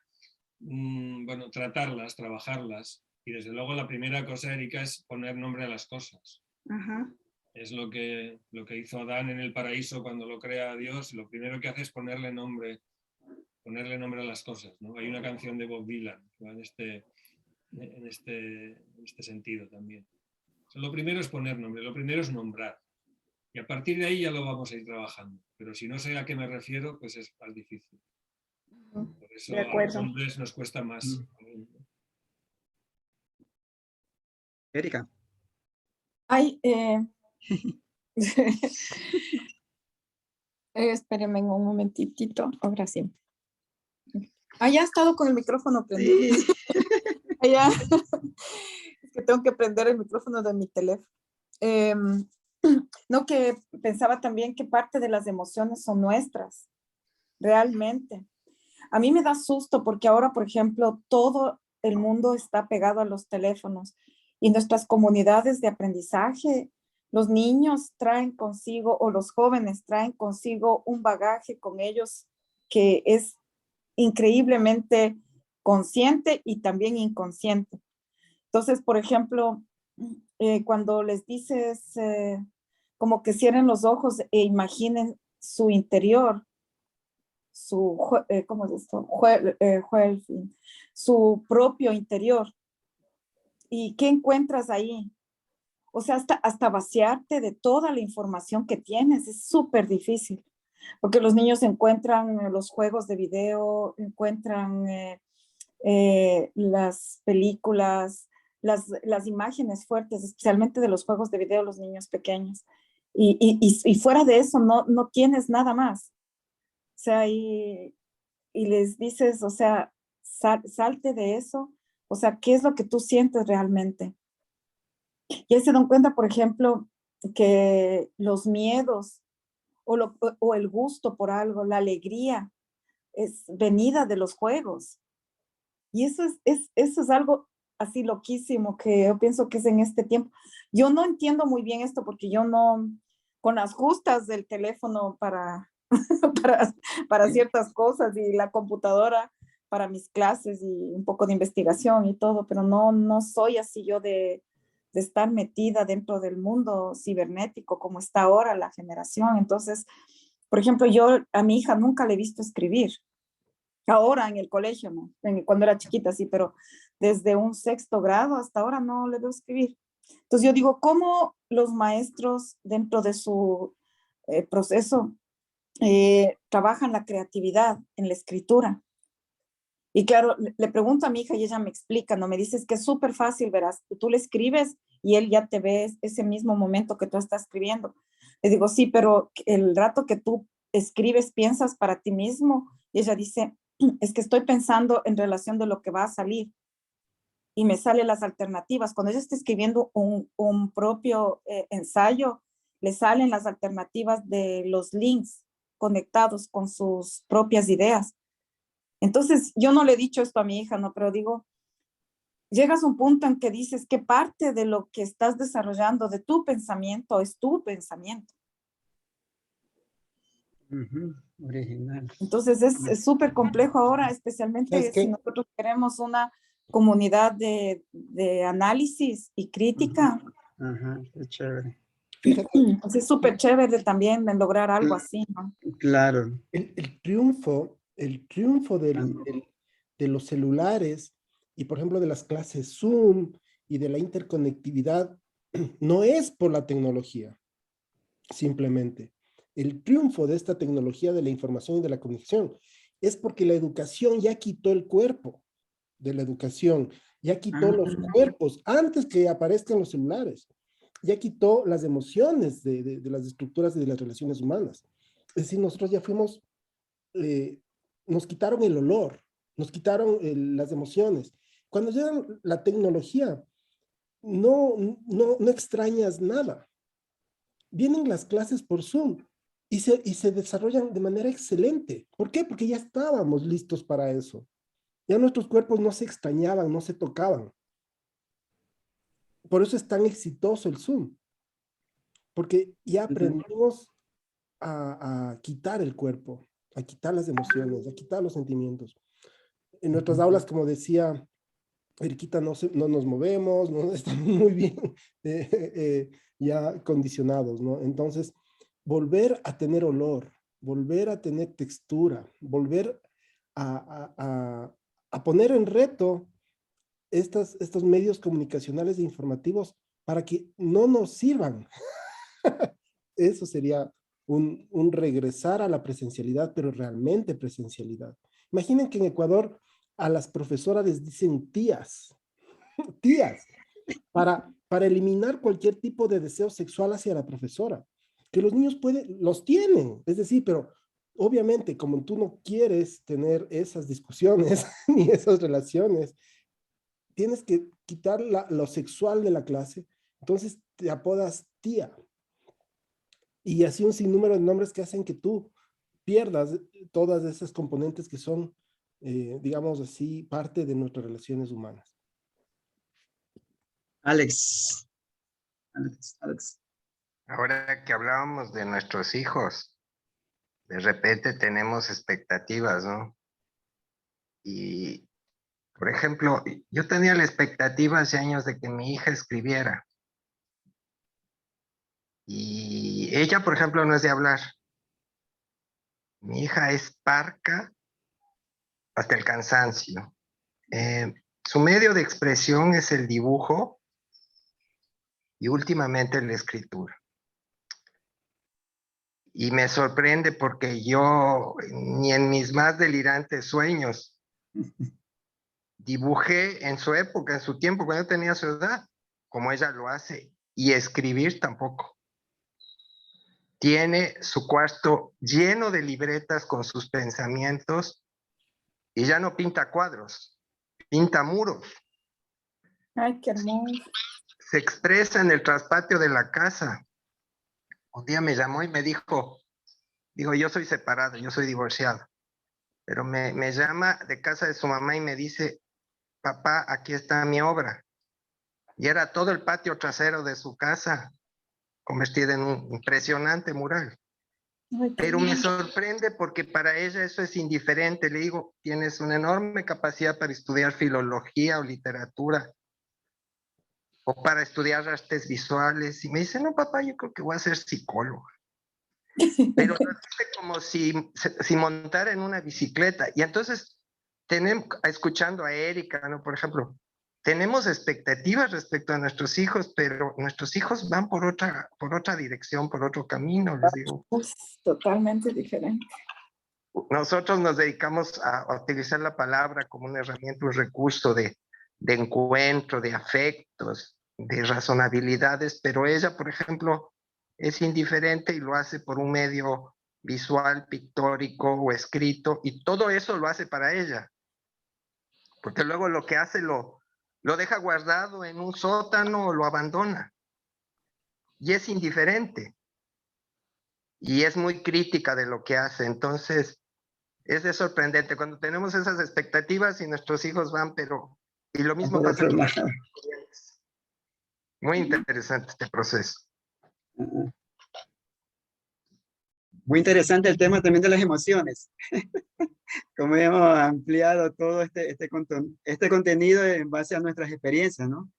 bueno, tratarlas, trabajarlas. Y desde luego la primera cosa, Erika, es poner nombre a las cosas. Ajá. Es lo que hizo Adán en el paraíso cuando lo crea Dios. Lo primero que hace es ponerle nombre a las cosas, ¿no? Hay una canción de Bob Dylan, ¿no? en este sentido también. O sea, lo primero es poner nombre, lo primero es nombrar. Y a partir de ahí ya lo vamos a ir trabajando. Pero si no sé a qué me refiero, pues es más difícil. Por eso a los hombres nos cuesta más. Erika. Ay, espérenme un momentitito, ahora sí. Ya he estado con el micrófono prendido. Sí. Ya. Es que tengo que prender el micrófono de mi teléfono. No, que pensaba también que parte de las emociones son nuestras, realmente. A mí me da susto porque ahora, por ejemplo, todo el mundo está pegado a los teléfonos y nuestras comunidades de aprendizaje, los niños traen consigo o los jóvenes traen consigo un bagaje con ellos que es increíblemente consciente y también inconsciente. Entonces, por ejemplo, cuando les dices, como que cierren los ojos e imaginen su interior, ¿cómo es esto? Su propio interior. ¿Y qué encuentras ahí? O sea, hasta vaciarte de toda la información que tienes es súper difícil, porque los niños encuentran los juegos de video, encuentran las películas, las imágenes fuertes, especialmente de los juegos de video, los niños pequeños. Y fuera de eso no tienes nada más. O sea, y les dices, o sea, salte de eso. O sea, ¿qué es lo que tú sientes realmente? Y ahí se dan cuenta, por ejemplo, que los miedos o el gusto por algo, la alegría, es venida de los juegos. Y eso es algo así loquísimo que yo pienso que es en este tiempo. Yo no entiendo muy bien esto porque yo no, con las justas del teléfono para, para ciertas cosas y la computadora para mis clases y un poco de investigación y todo, pero no soy así yo de estar metida dentro del mundo cibernético como está ahora la generación. Entonces, por ejemplo, yo a mi hija nunca le he visto escribir. Ahora en el colegio, ¿no? Cuando era chiquita, sí, pero desde un 6º grado hasta ahora no le veo escribir. Entonces yo digo, ¿cómo los maestros dentro de su proceso trabajan la creatividad en la escritura? Y claro, le pregunto a mi hija y ella me explica, ¿no? Me dices que es súper fácil, verás, tú le escribes y él ya te ve ese mismo momento que tú estás escribiendo. Le digo, sí, pero el rato que tú escribes, piensas para ti mismo. Y ella dice, es que estoy pensando en relación de lo que va a salir y me salen las alternativas. Cuando ella está escribiendo un propio ensayo, le salen las alternativas de los links conectados con sus propias ideas. Entonces, yo no le he dicho esto a mi hija, ¿no? Pero digo, llegas a un punto en que dices que parte de lo que estás desarrollando de tu pensamiento es tu pensamiento. Original. Entonces es súper complejo ahora, especialmente si nosotros queremos una comunidad de análisis y crítica. Ajá, qué chévere. Fíjate, Entonces es súper chévere también de lograr algo así, ¿no? Claro. el triunfo de los celulares y, por ejemplo, de las clases Zoom y de la interconectividad no es por la tecnología, simplemente. El triunfo de esta tecnología de la información y de la comunicación es porque la educación ya quitó el cuerpo de la educación, ya quitó los cuerpos antes que aparezcan los celulares, ya quitó las emociones de las estructuras y de las relaciones humanas. Es decir, nosotros ya fuimos, nos quitaron el olor, nos quitaron las emociones. Cuando llega la tecnología, no extrañas nada. Vienen las clases por Zoom y se desarrollan de manera excelente. ¿Por qué? Porque ya estábamos listos para eso. Ya nuestros cuerpos no se extrañaban, no se tocaban. Por eso es tan exitoso el Zoom. Porque ya aprendimos a quitar el cuerpo, a quitar las emociones, a quitar los sentimientos. En nuestras aulas, como decía Eriquita, no nos movemos, no estamos muy bien ya condicionados, ¿no? Entonces, volver a tener olor, volver a tener textura, volver a poner en reto estos medios comunicacionales e informativos para que no nos sirvan. Eso sería un regresar a la presencialidad, pero realmente presencialidad. Imaginen que en Ecuador a las profesoras les dicen tías, tías, para eliminar cualquier tipo de deseo sexual hacia la profesora. Que los niños los tienen, es decir, pero obviamente como tú no quieres tener esas discusiones ni esas relaciones, tienes que quitar lo sexual de la clase, entonces te apodas tía. Y así un sinnúmero de nombres que hacen que tú pierdas todas esas componentes que son, digamos así, parte de nuestras relaciones humanas. Alex. Ahora que hablábamos de nuestros hijos, de repente tenemos expectativas, ¿no? Y, por ejemplo, yo tenía la expectativa hace años de que mi hija escribiera. Y ella, por ejemplo, no es de hablar. Mi hija es parca hasta el cansancio. Su medio de expresión es el dibujo y últimamente la escritura. Y me sorprende porque yo ni en mis más delirantes sueños dibujé en su época, en su tiempo, cuando yo tenía su edad, como ella lo hace, y escribir tampoco. Tiene su cuarto lleno de libretas con sus pensamientos y ya no pinta cuadros, pinta muros. Ay, qué hermoso. Se expresa en el traspatio de la casa. Un día me llamó y me dijo, yo soy separado, yo soy divorciado, pero me llama de casa de su mamá y me dice, papá, aquí está mi obra. Y era todo el patio trasero de su casa, convertido en un impresionante mural. Ay, Pero me sorprende porque para ella eso es indiferente. Le digo, tienes una enorme capacidad para estudiar filología o literatura, o para estudiar artes visuales. Y me dice, no, papá, yo creo que voy a ser psicólogo. Pero lo dice como si montara en una bicicleta. Y entonces, escuchando a Erika, ¿no? Por ejemplo, tenemos expectativas respecto a nuestros hijos, pero nuestros hijos van por otra dirección, por otro camino, les digo. Es totalmente diferente. Nosotros nos dedicamos a utilizar la palabra como una herramienta, un recurso de encuentro, de afectos, de razonabilidades, pero ella, por ejemplo, es indiferente y lo hace por un medio visual, pictórico o escrito, y todo eso lo hace para ella. Porque luego lo que hace lo deja guardado en un sótano o lo abandona. Y es indiferente. Y es muy crítica de lo que hace. Entonces, es sorprendente cuando tenemos esas expectativas y nuestros hijos van, pero... Y lo mismo pasa con los estudiantes. Muy interesante este proceso. Muy interesante el tema también de las emociones. Como hemos ampliado todo este contenido en base a nuestras experiencias, ¿no?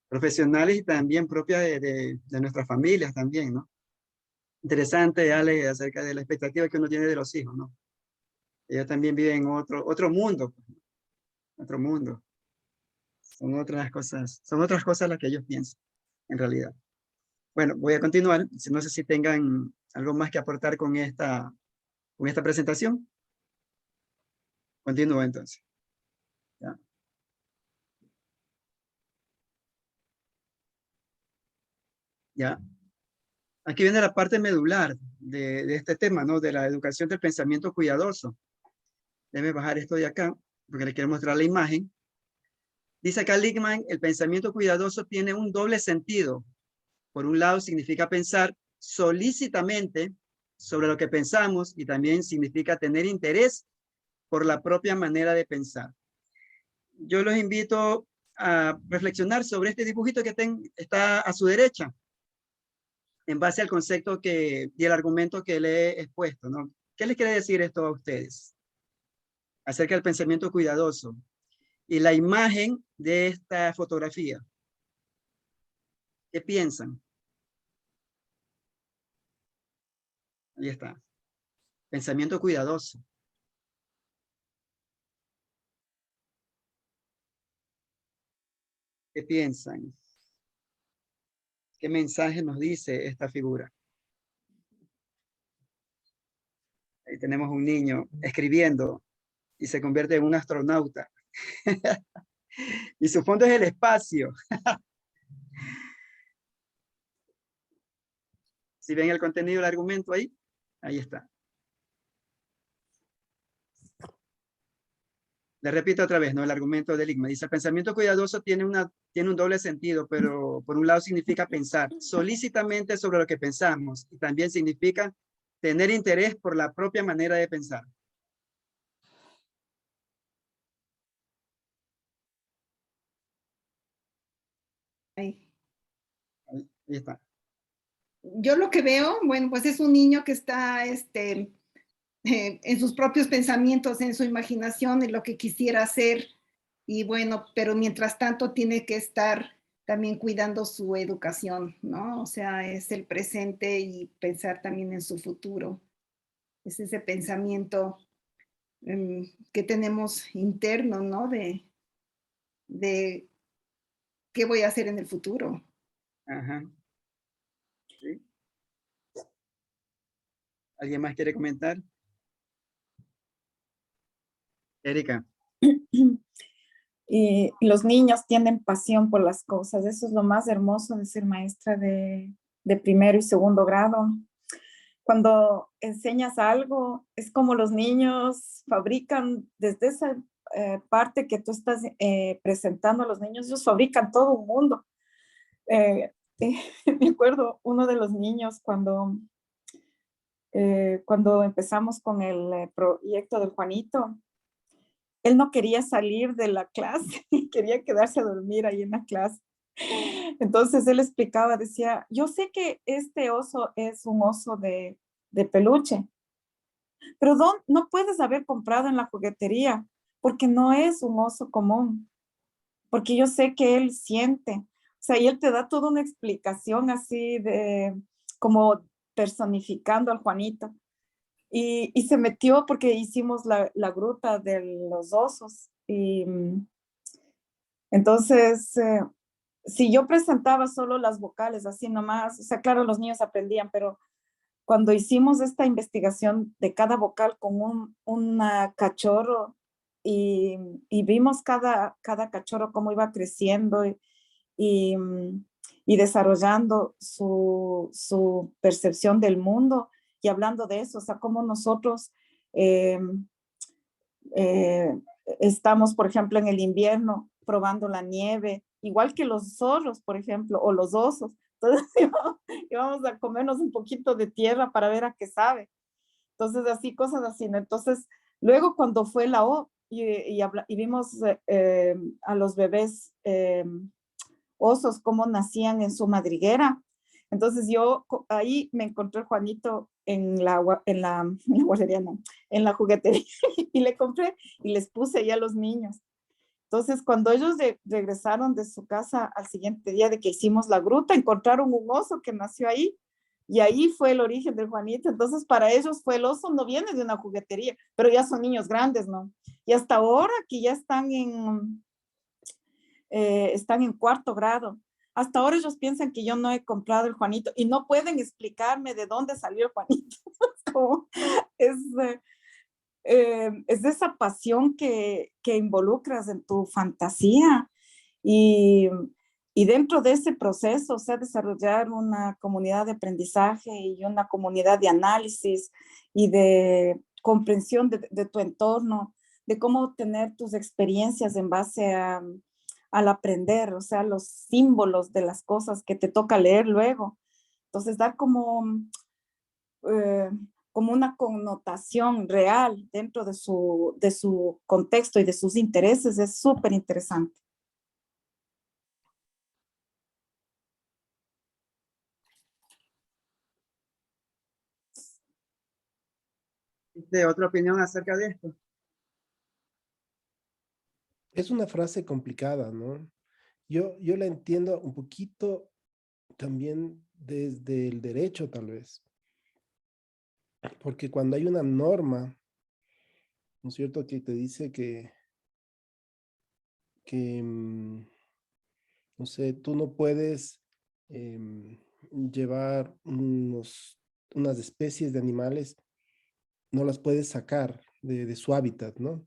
Profesionales y también propias de nuestras familias también, ¿no? Interesante, Ale, acerca de la expectativa que uno tiene de los hijos, ¿no? Ellos también viven otro mundo, otro mundo. Son otras cosas las que ellos piensan, en realidad. Bueno, voy a continuar. No sé si tengan algo más que aportar con esta presentación. Continúo entonces. ¿Ya? ¿Ya? Aquí viene la parte medular de este tema, ¿no? De la educación del pensamiento cuidadoso. Déjeme bajar esto de acá, porque le quiero mostrar la imagen. Dice acá Lickman, el pensamiento cuidadoso tiene un doble sentido. Por un lado, significa pensar solícitamente sobre lo que pensamos y también significa tener interés por la propia manera de pensar. Yo los invito a reflexionar sobre este dibujito que está a su derecha, en base al concepto y el argumento que le he expuesto, ¿no? ¿Qué les quiere decir esto a ustedes acerca del pensamiento cuidadoso? Y la imagen de esta fotografía. ¿Qué piensan? Ahí está. Pensamiento cuidadoso. ¿Qué piensan? ¿Qué mensaje nos dice esta figura? Ahí tenemos un niño escribiendo y se convierte en un astronauta. Y su fondo es el espacio. Si ven el contenido del argumento ahí, ahí está. Le repito otra vez, ¿no? El argumento de Lickman dice, el pensamiento cuidadoso tiene un doble sentido, pero por un lado significa pensar solícitamente sobre lo que pensamos y también significa tener interés por la propia manera de pensar. Ahí está. Yo lo que veo, bueno, pues es un niño que está en sus propios pensamientos, en su imaginación, en lo que quisiera hacer. Y bueno, pero mientras tanto tiene que estar también cuidando su educación, ¿no? O sea, es el presente y pensar también en su futuro. Es ese pensamiento que tenemos interno, ¿no? De qué voy a hacer en el futuro. Ajá. ¿Sí? ¿Alguien más quiere comentar? Erika. Y los niños tienen pasión por las cosas. Eso es lo más hermoso de ser maestra de primero y segundo grado. Cuando enseñas algo, es como los niños fabrican desde esa parte que tú estás presentando a los niños, ellos fabrican todo un mundo. Me acuerdo uno de los niños cuando empezamos con el proyecto del Juanito, él no quería salir de la clase, quería quedarse a dormir ahí en la clase. Entonces él explicaba, decía, yo sé que este oso es un oso de peluche, pero no puedes haber comprado en la juguetería porque no es un oso común, porque yo sé que él siente. O sea, y él te da toda una explicación así como personificando al Juanito. Y se metió porque hicimos la gruta de los osos. Y entonces, si yo presentaba solo las vocales, así nomás, o sea, claro, los niños aprendían, pero cuando hicimos esta investigación de cada vocal con un cachorro y vimos cada cachorro cómo iba creciendo y, y desarrollando su percepción del mundo y hablando de eso, o sea, cómo nosotros eh, eh, estamos, por ejemplo, en el invierno probando la nieve, igual que los zorros, por ejemplo, o los osos. Entonces íbamos a comernos un poquito de tierra para ver a qué sabe. Entonces, así, cosas así, ¿no? Entonces, luego cuando fue la O y vimos a los bebés osos, cómo nacían en su madriguera. Entonces yo ahí me encontré Juanito en la guardería, no, en la juguetería y le compré y les puse ahí a los niños. Entonces, cuando ellos regresaron de su casa al siguiente día de que hicimos la gruta, encontraron un oso que nació ahí y ahí fue el origen del Juanito. Entonces, para ellos fue el oso, no viene de una juguetería, pero ya son niños grandes, ¿no? Y hasta ahora que ya están en cuarto grado. Hasta ahora ellos piensan que yo no he comprado el Juanito y no pueden explicarme de dónde salió el Juanito. es, es esa pasión que involucras en tu fantasía y dentro de ese proceso, o sea, desarrollar una comunidad de aprendizaje y una comunidad de análisis y de comprensión de tu entorno, de cómo tener tus experiencias en base al aprender, o sea, los símbolos de las cosas que te toca leer luego. Entonces, dar eh, como una connotación real dentro de su contexto y de sus intereses es súper interesante. ¿De otra opinión acerca de esto? Es una frase complicada, ¿no? Yo la entiendo un poquito también desde el derecho, tal vez. Porque cuando hay una norma, ¿no es cierto?, que te dice que no sé, tú no puedes llevar unas especies de animales, no las puedes sacar de su hábitat, ¿no?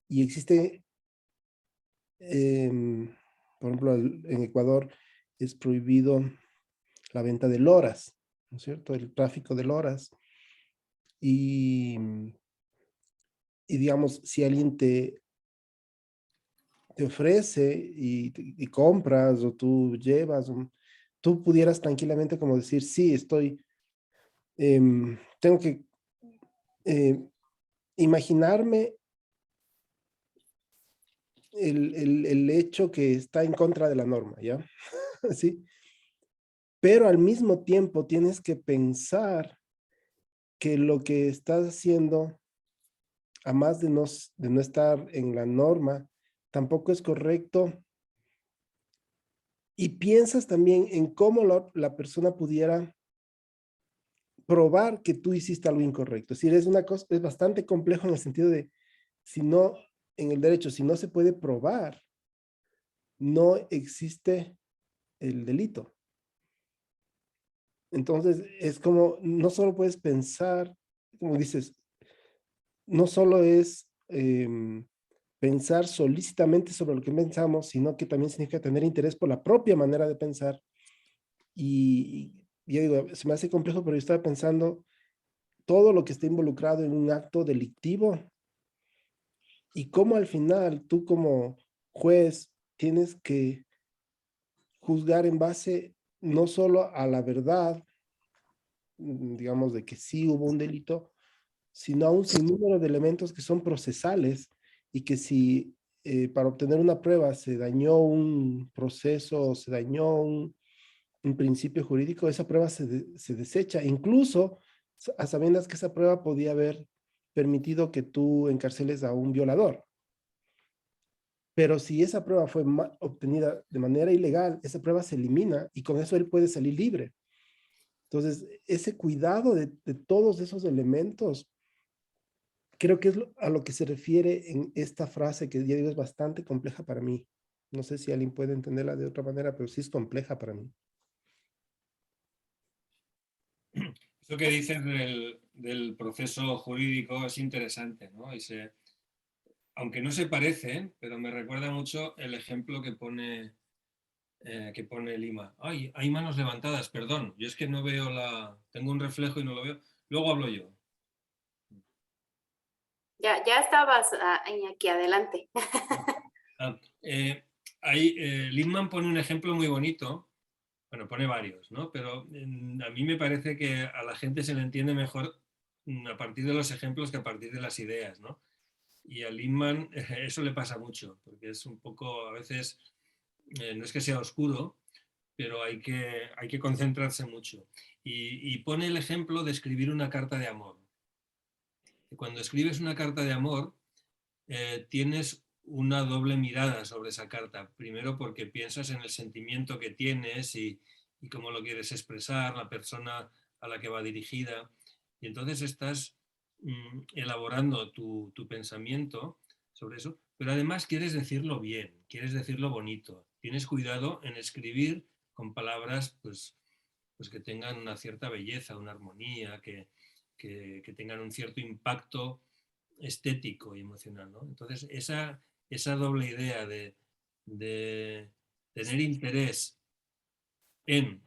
Y existe, por ejemplo, en Ecuador es prohibido la venta de loras, ¿no es cierto? El tráfico de loras. Y digamos, si alguien te ofrece y compras o tú llevas, tú pudieras tranquilamente como decir, sí, tengo que imaginarme el hecho que está en contra de la norma, ¿ya? ¿Sí? Pero al mismo tiempo tienes que pensar que lo que estás haciendo, a más de no estar en la norma, tampoco es correcto y piensas también en cómo la persona pudiera probar que tú hiciste algo incorrecto. Es decir, es bastante complejo en el sentido de, si no, en el derecho, si no se puede probar, no existe el delito. Entonces, es como, no solo puedes pensar, como dices, no solo es pensar solícitamente sobre lo que pensamos, sino que también significa tener interés por la propia manera de pensar. Y yo digo, se me hace complejo, pero yo estaba pensando todo lo que está involucrado en un acto delictivo y cómo al final tú como juez tienes que juzgar en base no solo a la verdad, digamos, de que sí hubo un delito, sino a un sinnúmero de elementos que son procesales y que si para obtener una prueba se dañó un proceso, se dañó un principio jurídico, esa prueba se desecha, incluso a sabiendas que esa prueba podía haber permitido que tú encarceles a un violador. Pero si esa prueba fue obtenida de manera ilegal, esa prueba se elimina y con eso él puede salir libre. Entonces, ese cuidado de todos esos elementos, creo que es a lo que se refiere en esta frase que ya digo es bastante compleja para mí. No sé si alguien puede entenderla de otra manera, pero sí es compleja para mí. Eso que dices del proceso jurídico es interesante, ¿no? Aunque no se parecen, pero me recuerda mucho el ejemplo que pone Lima. Ay, hay manos levantadas, perdón. Yo es que no veo tengo un reflejo y no lo veo. Luego hablo yo. Ya estabas aquí adelante. Ah, Lindman pone un ejemplo muy bonito. Bueno, pone varios, ¿no? Pero a mí me parece que a la gente se le entiende mejor a partir de los ejemplos que a partir de las ideas, ¿no? Y a Lindman eso le pasa mucho, porque es un poco, a veces, no es que sea oscuro, pero hay que concentrarse mucho. Y pone el ejemplo de escribir una carta de amor. Cuando escribes una carta de amor, tienes una doble mirada sobre esa carta. Primero porque piensas en el sentimiento que tienes y cómo lo quieres expresar, la persona a la que va dirigida. Y entonces estás elaborando tu pensamiento sobre eso, pero además quieres decirlo bien, quieres decirlo bonito. Tienes cuidado en escribir con palabras pues que tengan una cierta belleza, una armonía, que tengan un cierto impacto estético y emocional, ¿no? Entonces, esa doble idea de tener interés en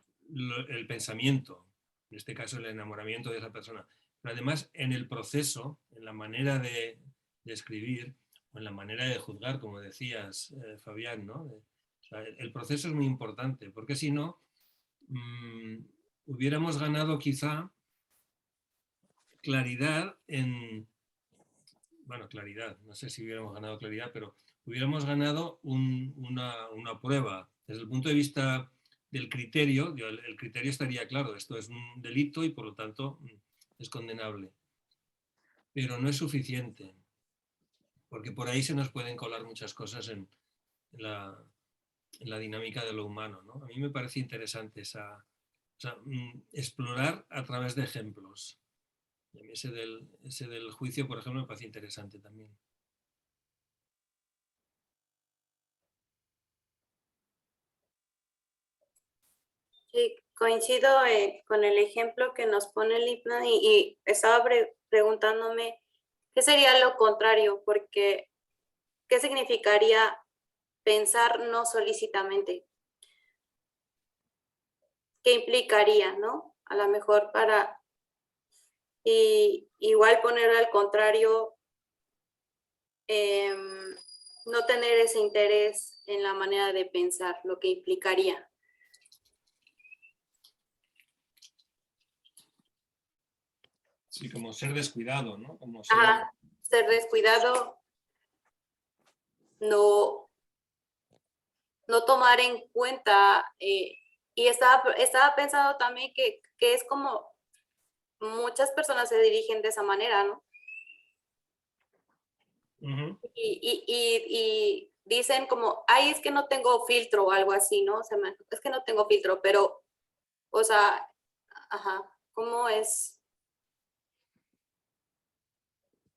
el pensamiento, en este caso el enamoramiento de esa persona, pero además en el proceso, en la manera de escribir, o en la manera de juzgar, como decías, Fabián, ¿no? O sea, el proceso es muy importante, porque si no, hubiéramos ganado quizá claridad bueno, claridad, no sé si hubiéramos ganado claridad, pero hubiéramos ganado una prueba. Desde el punto de vista del criterio, el criterio estaría claro, esto es un delito y por lo tanto es condenable. Pero no es suficiente, porque por ahí se nos pueden colar muchas cosas en la dinámica de lo humano, ¿no? A mí me parece interesante explorar a través de ejemplos. Y a mí ese del juicio, por ejemplo, me parece interesante también. Sí, coincido con el ejemplo que nos pone Lipman y estaba preguntándome qué sería lo contrario, porque qué significaría pensar no solícitamente, qué implicaría, ¿no? A lo mejor igual poner al contrario, no tener ese interés en la manera de pensar, lo que implicaría. Sí, como ser descuidado, ¿no? Como ser descuidado, no tomar en cuenta, y estaba pensando también que es como muchas personas se dirigen de esa manera, ¿no? Uh-huh. Y dicen como, ay, es que no tengo filtro o algo así, ¿no? O sea, es que no tengo filtro, pero, o sea, ajá, ¿cómo es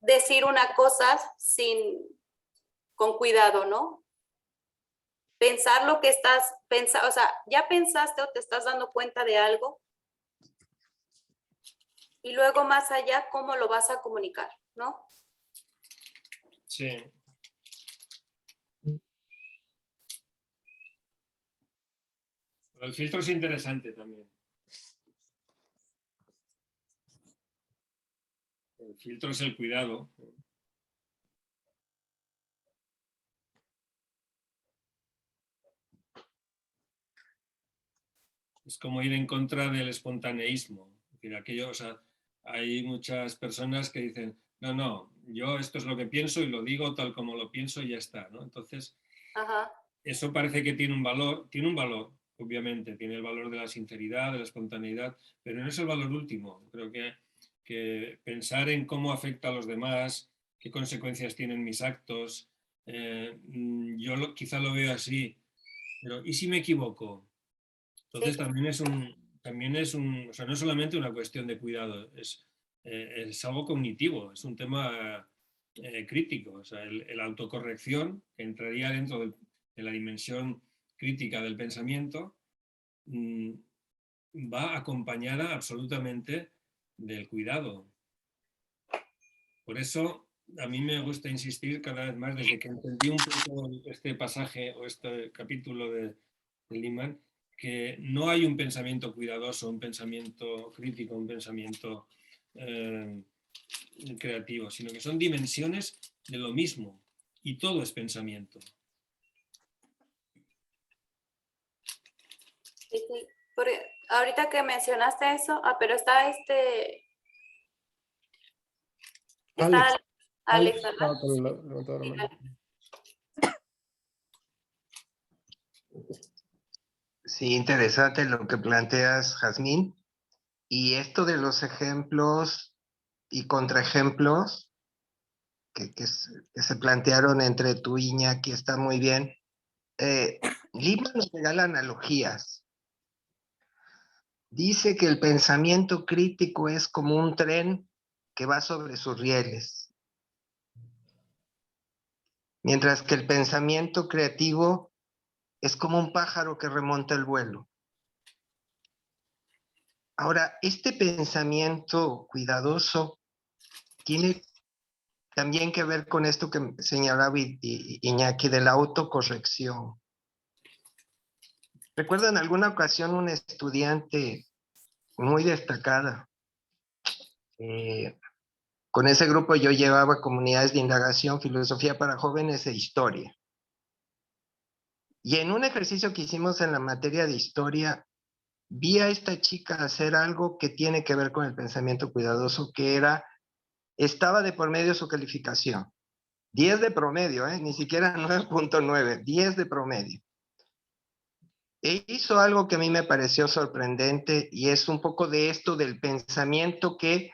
decir una cosa con cuidado, ¿no? Pensar lo que estás pensando, o sea, ya pensaste o te estás dando cuenta de algo y luego más allá, ¿cómo lo vas a comunicar, no? Sí. El filtro es interesante también. El filtro es el cuidado. Es como ir en contra del espontaneísmo. Es decir, aquello, o sea, hay muchas personas que dicen, no, no, yo esto es lo que pienso y lo digo tal como lo pienso y ya está, ¿no? Entonces, Ajá. eso parece que tiene un valor, obviamente, tiene el valor de la sinceridad, de la espontaneidad, pero no es el valor último. Creo que pensar en cómo afecta a los demás, qué consecuencias tienen mis actos, yo quizá lo veo así, pero ¿y si me equivoco? Entonces Sí. también es un, o sea, no es solamente una cuestión de cuidado, es algo cognitivo, es un tema crítico, o sea, el autocorrección, que entraría dentro de la dimensión crítica del pensamiento, mm, va acompañada absolutamente del cuidado. Por eso a mí me gusta insistir cada vez más, desde que entendí un poco este pasaje o este capítulo de Liman, que no hay un pensamiento cuidadoso, un pensamiento crítico, un pensamiento eh, creativo, sino que son dimensiones de lo mismo y todo es pensamiento. Sí, sí. Ahorita que mencionaste eso, pero está Alex, está Alex Alex, ¿verdad? estaba con levantado la Sí, mano. Sí, interesante lo que planteas, Jazmín. Y esto de los ejemplos y contraejemplos que se plantearon entre tú y Iñaki está muy bien. Lima nos regala analogías. Dice que el pensamiento crítico es como un tren que va sobre sus rieles, mientras que el pensamiento creativo es como un pájaro que remonta el vuelo. Ahora, este pensamiento cuidadoso tiene también que ver con esto que señalaba Iñaki de la autocorrección. Recuerdo en alguna ocasión una estudiante muy destacada. Con ese grupo yo llevaba comunidades de indagación, filosofía para jóvenes e historia. Y en un ejercicio que hicimos en la materia de historia, vi a esta chica hacer algo que tiene que ver con el pensamiento cuidadoso, que estaba de por medio su calificación. 10 de promedio, ni siquiera 9.9, 10 de promedio. E hizo algo que a mí me pareció sorprendente y es un poco de esto del pensamiento que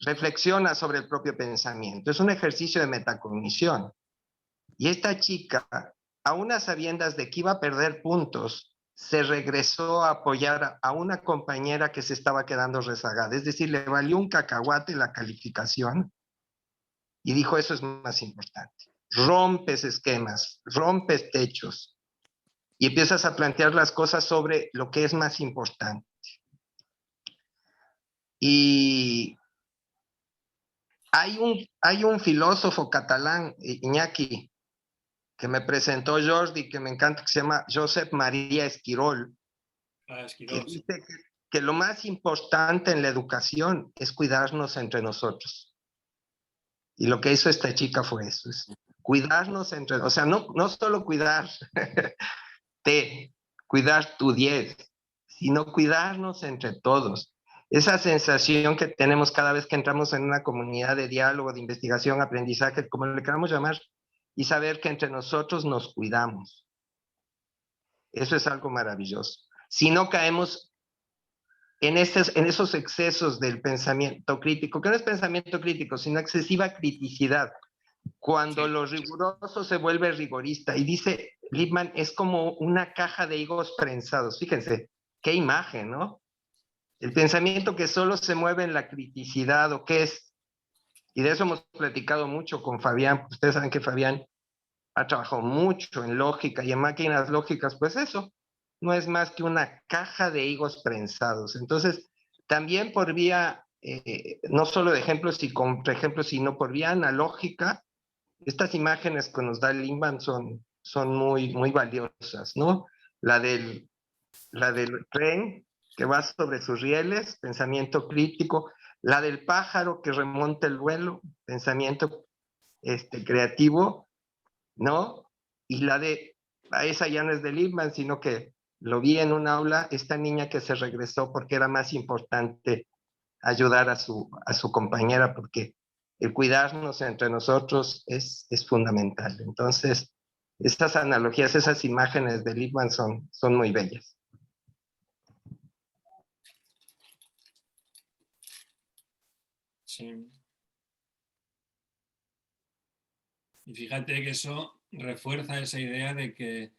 reflexiona sobre el propio pensamiento. Es un ejercicio de metacognición. Y esta chica, a unas sabiendas de que iba a perder puntos, se regresó a apoyar a una compañera que se estaba quedando rezagada. Es decir, le valió un cacahuate la calificación y dijo, eso es más importante. Rompes esquemas, rompes techos y empiezas a plantear las cosas sobre lo que es más importante. Y hay un filósofo catalán, Iñaki, que me presentó Jordi, que me encanta, que se llama Josep María Esquirol, que Esquirol, sí. dice que lo más importante en la educación es cuidarnos entre nosotros. Y lo que hizo esta chica fue eso, es cuidarnos entre, o sea, no solo cuidar cuidar tu 10, sino cuidarnos entre todos. Esa sensación que tenemos cada vez que entramos en una comunidad de diálogo, de investigación, aprendizaje, como le queramos llamar, y saber que entre nosotros nos cuidamos. Eso es algo maravilloso. Si no caemos en esos excesos del pensamiento crítico, que no es pensamiento crítico, sino excesiva criticidad, cuando Sí. lo riguroso se vuelve rigorista. Y dice Lippmann, es como una caja de higos prensados. Fíjense, qué imagen, ¿no? El pensamiento que solo se mueve en la criticidad o qué es, y de eso hemos platicado mucho con Fabián. Ustedes saben que Fabián ha trabajado mucho en lógica y en máquinas lógicas, pues eso no es más que una caja de higos prensados. Entonces, también por vía, no solo de ejemplos y contraejemplos, sino por vía analógica, estas imágenes que nos da Lippmann son muy, muy valiosas, ¿no? La del, la del tren que va sobre sus rieles, pensamiento crítico, la del pájaro que remonta el vuelo, pensamiento creativo, ¿no? Y la de, a esa ya no es de Lippmann, sino que lo vi en un aula, esta niña que se regresó porque era más importante ayudar a su compañera, porque el cuidarnos entre nosotros es fundamental. Entonces, estas analogías, esas imágenes de Lippmann son muy bellas. Sí. Y fíjate que eso refuerza esa idea de que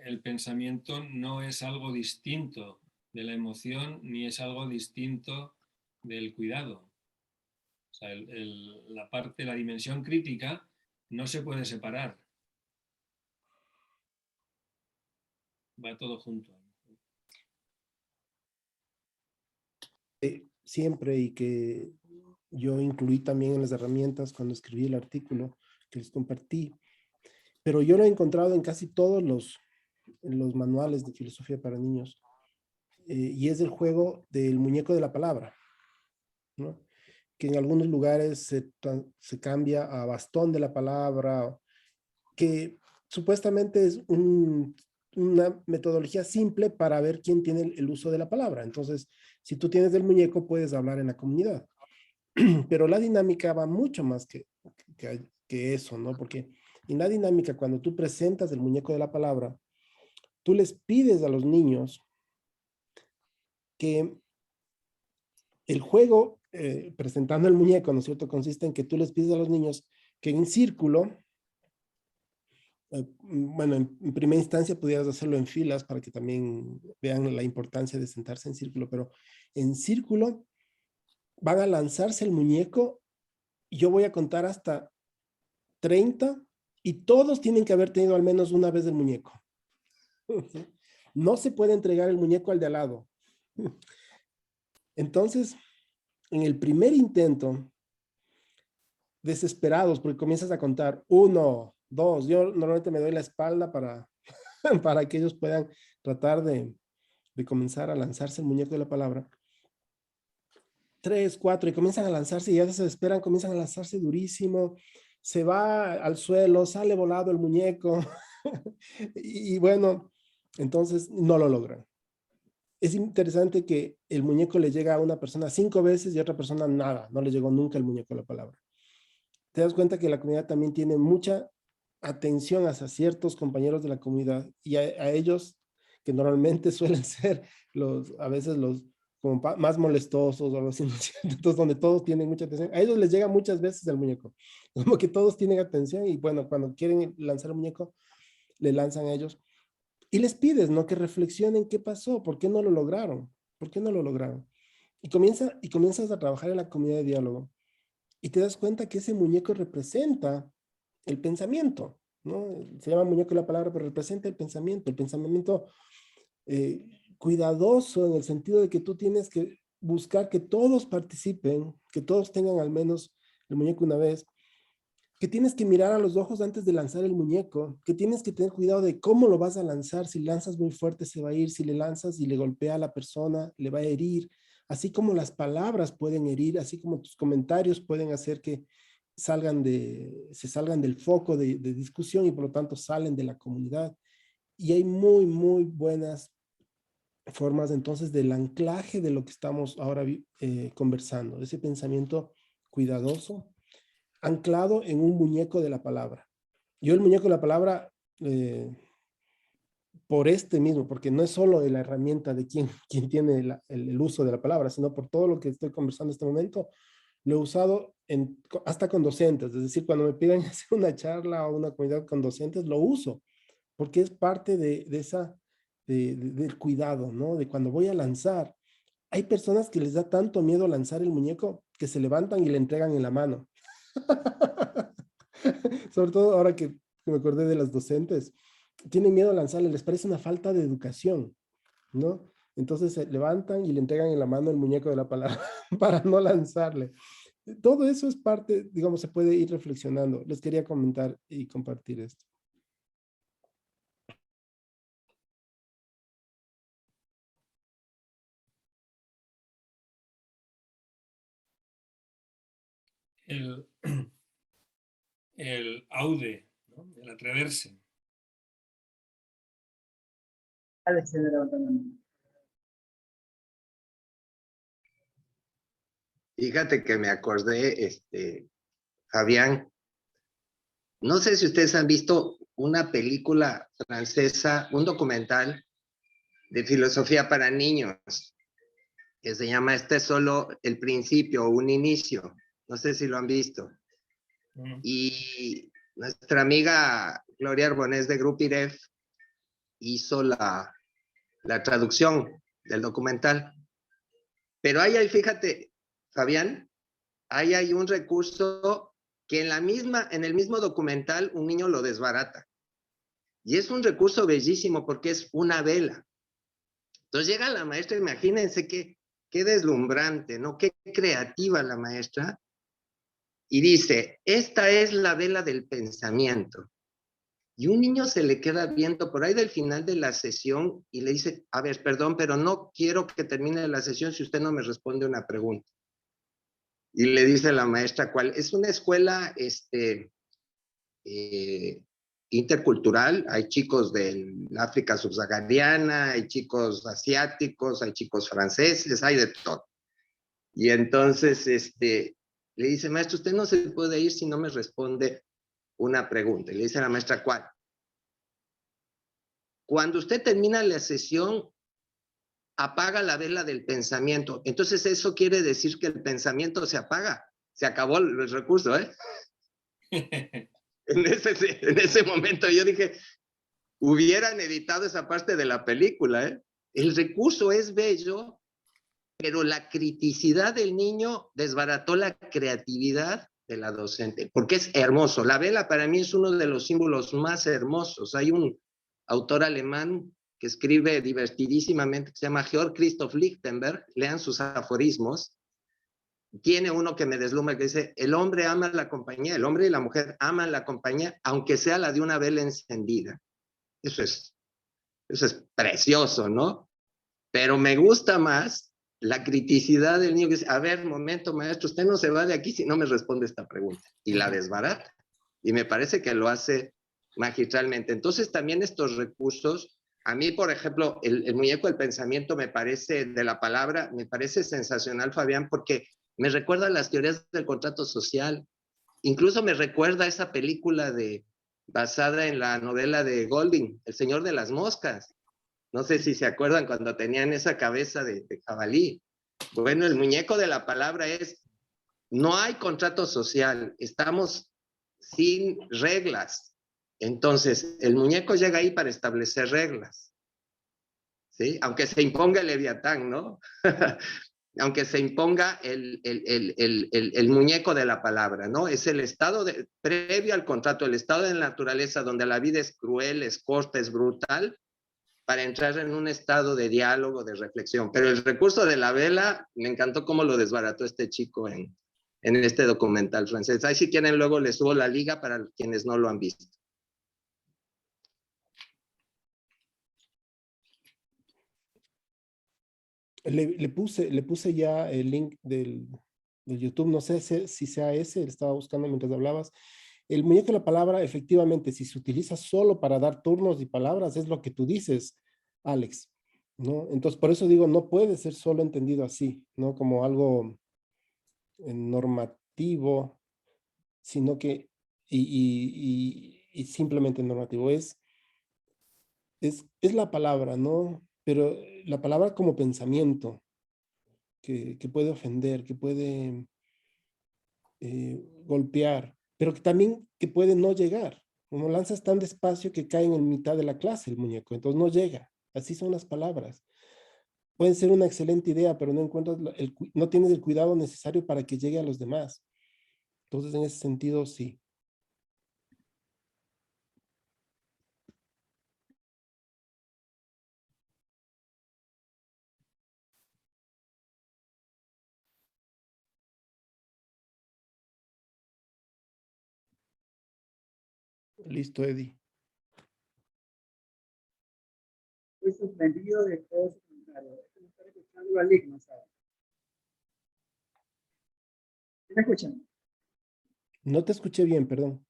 el pensamiento no es algo distinto de la emoción ni es algo distinto del cuidado. O sea, la parte, la dimensión crítica no se puede separar. Va todo junto. Siempre, y que yo incluí también en las herramientas cuando escribí el artículo que les compartí, pero yo lo he encontrado en casi todos los manuales de filosofía para niños, y es el juego del muñeco de la palabra, ¿no? Que en algunos lugares se cambia a bastón de la palabra, que supuestamente es una metodología simple para ver quién tiene el uso de la palabra. Entonces, si tú tienes el muñeco, puedes hablar en la comunidad. Pero la dinámica va mucho más que eso, ¿no? Porque en la dinámica, cuando tú presentas el muñeco de la palabra, tú les pides a los niños que el juego, presentando el muñeco, ¿no es cierto?, consiste en que tú les pides a los niños que en círculo, bueno, en primera instancia pudieras hacerlo en filas para que también vean la importancia de sentarse en círculo, pero en círculo van a lanzarse el muñeco y yo voy a contar hasta 30 y todos tienen que haber tenido al menos una vez el muñeco. No se puede entregar el muñeco al de al lado. Entonces, en el primer intento, desesperados, porque comienzas a contar 1, 2, yo normalmente me doy la espalda para que ellos puedan tratar de comenzar a lanzarse el muñeco de la palabra. 3, 4, y comienzan a lanzarse y ya se desesperan, comienzan a lanzarse durísimo, se va al suelo, sale volado el muñeco, y bueno, entonces no lo logran. Es interesante que el muñeco le llega a una persona 5 veces y a otra persona nada, no le llegó nunca el muñeco a la palabra. Te das cuenta que la comunidad también tiene mucha atención hacia ciertos compañeros de la comunidad y a ellos, que normalmente suelen ser a veces los como más molestosos o algo así, entonces donde todos tienen mucha atención, a ellos les llega muchas veces el muñeco, como que todos tienen atención y bueno, cuando quieren lanzar el muñeco, le lanzan a ellos y les pides, ¿no? Que reflexionen qué pasó, por qué no lo lograron, por qué no lo lograron. Y comienzas a trabajar en la comunidad de diálogo y te das cuenta que ese muñeco representa el pensamiento, ¿no? Se llama muñeco la palabra, pero representa el pensamiento cuidadoso en el sentido de que tú tienes que buscar que todos participen, que todos tengan al menos el muñeco una vez, que tienes que mirar a los ojos antes de lanzar el muñeco, que tienes que tener cuidado de cómo lo vas a lanzar, si lanzas muy fuerte se va a ir, si le lanzas y le golpea a la persona, le va a herir, así como las palabras pueden herir, así como tus comentarios pueden hacer que se salgan del foco de discusión y por lo tanto salen de la comunidad. Y hay muy, muy buenas formas entonces del anclaje de lo que estamos ahora conversando, ese pensamiento cuidadoso, anclado en un muñeco de la palabra. Yo el muñeco de la palabra, por este mismo, porque no es solo la herramienta de quien tiene el uso de la palabra, sino por todo lo que estoy conversando en este momento, lo he usado hasta con docentes, es decir, cuando me piden hacer una charla o una comunidad con docentes, lo uso, porque es parte del cuidado, ¿no? De cuando voy a lanzar. Hay personas que les da tanto miedo lanzar el muñeco que se levantan y le entregan en la mano. Sobre todo ahora que me acordé de las docentes, tienen miedo a lanzarle, les parece una falta de educación, ¿no? Entonces se levantan y le entregan en la mano el muñeco de la palabra para no lanzarle. Todo eso es parte, digamos, se puede ir reflexionando. Les quería comentar y compartir esto. El, el aude, ¿no? El atreverse. Alex se levanta la mano. Fíjate que me acordé, Fabián, no sé si ustedes han visto una película francesa, un documental de filosofía para niños, que se llama Este es solo el principio o un inicio. No sé si lo han visto. Y nuestra amiga Gloria Arbonés de Grupo IREF hizo la traducción del documental. Pero ahí hay, fíjate, Fabián, ahí hay un recurso que en el mismo documental un niño lo desbarata. Y es un recurso bellísimo porque es una vela. Entonces llega la maestra, imagínense qué deslumbrante, ¿no? Qué creativa la maestra. Y dice, esta es la vela del pensamiento. Y un niño se le queda viendo por ahí del final de la sesión y le dice, a ver, perdón, pero no quiero que termine la sesión si usted no me responde una pregunta. Y le dice la maestra, ¿cuál? Es una escuela intercultural, hay chicos del África subsahariana, hay chicos asiáticos, hay chicos franceses, hay de todo. Y entonces le dice, maestro, usted no se puede ir si no me responde una pregunta. Y le dice a la maestra, ¿cuál? Cuando usted termina la sesión, apaga la vela del pensamiento. Entonces eso quiere decir que el pensamiento se apaga. Se acabó el recurso, ¿eh? En ese momento yo dije, hubieran editado esa parte de la película, ¿eh? El recurso es bello, pero la criticidad del niño desbarató la creatividad de la docente, porque es hermoso. La vela para mí es uno de los símbolos más hermosos. Hay un autor alemán que escribe divertidísimamente, que se llama Georg Christoph Lichtenberg, lean sus aforismos. Tiene uno que me deslumbra, que dice, el hombre ama la compañía, el hombre y la mujer aman la compañía, aunque sea la de una vela encendida. Eso es precioso, ¿no? Pero me gusta más la criticidad del niño que dice, a ver, momento, maestro, usted no se va de aquí si no me responde esta pregunta. Y la desbarata. Y me parece que lo hace magistralmente. Entonces, también estos recursos, a mí, por ejemplo, el muñeco del pensamiento me parece, de la palabra, me parece sensacional, Fabián, porque me recuerda a las teorías del contrato social. Incluso me recuerda a esa película basada en la novela de Golding, El Señor de las Moscas. No sé si se acuerdan cuando tenían esa cabeza de jabalí. Bueno, el muñeco de la palabra es, no hay contrato social, estamos sin reglas. Entonces, el muñeco llega ahí para establecer reglas, ¿sí? Aunque se imponga el Leviatán, ¿no? Aunque se imponga el muñeco de la palabra, ¿no? Es el estado previo al contrato, el estado de la naturaleza donde la vida es cruel, es corta, es brutal, para entrar en un estado de diálogo, de reflexión. Pero el recurso de la vela, me encantó cómo lo desbarató este chico en este documental francés. Ahí si quieren luego les subo la liga para quienes no lo han visto. Le puse ya el link del YouTube, no sé si sea ese, estaba buscando mientras hablabas. El muñeco de la palabra, efectivamente, si se utiliza solo para dar turnos y palabras, es lo que tú dices, Alex, ¿no? Entonces, por eso digo, no puede ser solo entendido así, ¿no? Como algo normativo, sino que, y simplemente normativo, es la palabra, ¿no? Pero la palabra como pensamiento, que puede ofender, que puede golpear, pero que también que puede no llegar. Como lanzas tan despacio que cae en mitad de la clase el muñeco, entonces no llega. Así son las palabras. Pueden ser una excelente idea, pero no encuentras no tienes el cuidado necesario para que llegue a los demás. Entonces, en ese sentido, sí. Listo, Eddie. Estoy sorprendido de todo su comentario. Me está escuchando a Ligma, ¿sabes? ¿Sí me escuchan? No te escuché bien, perdón.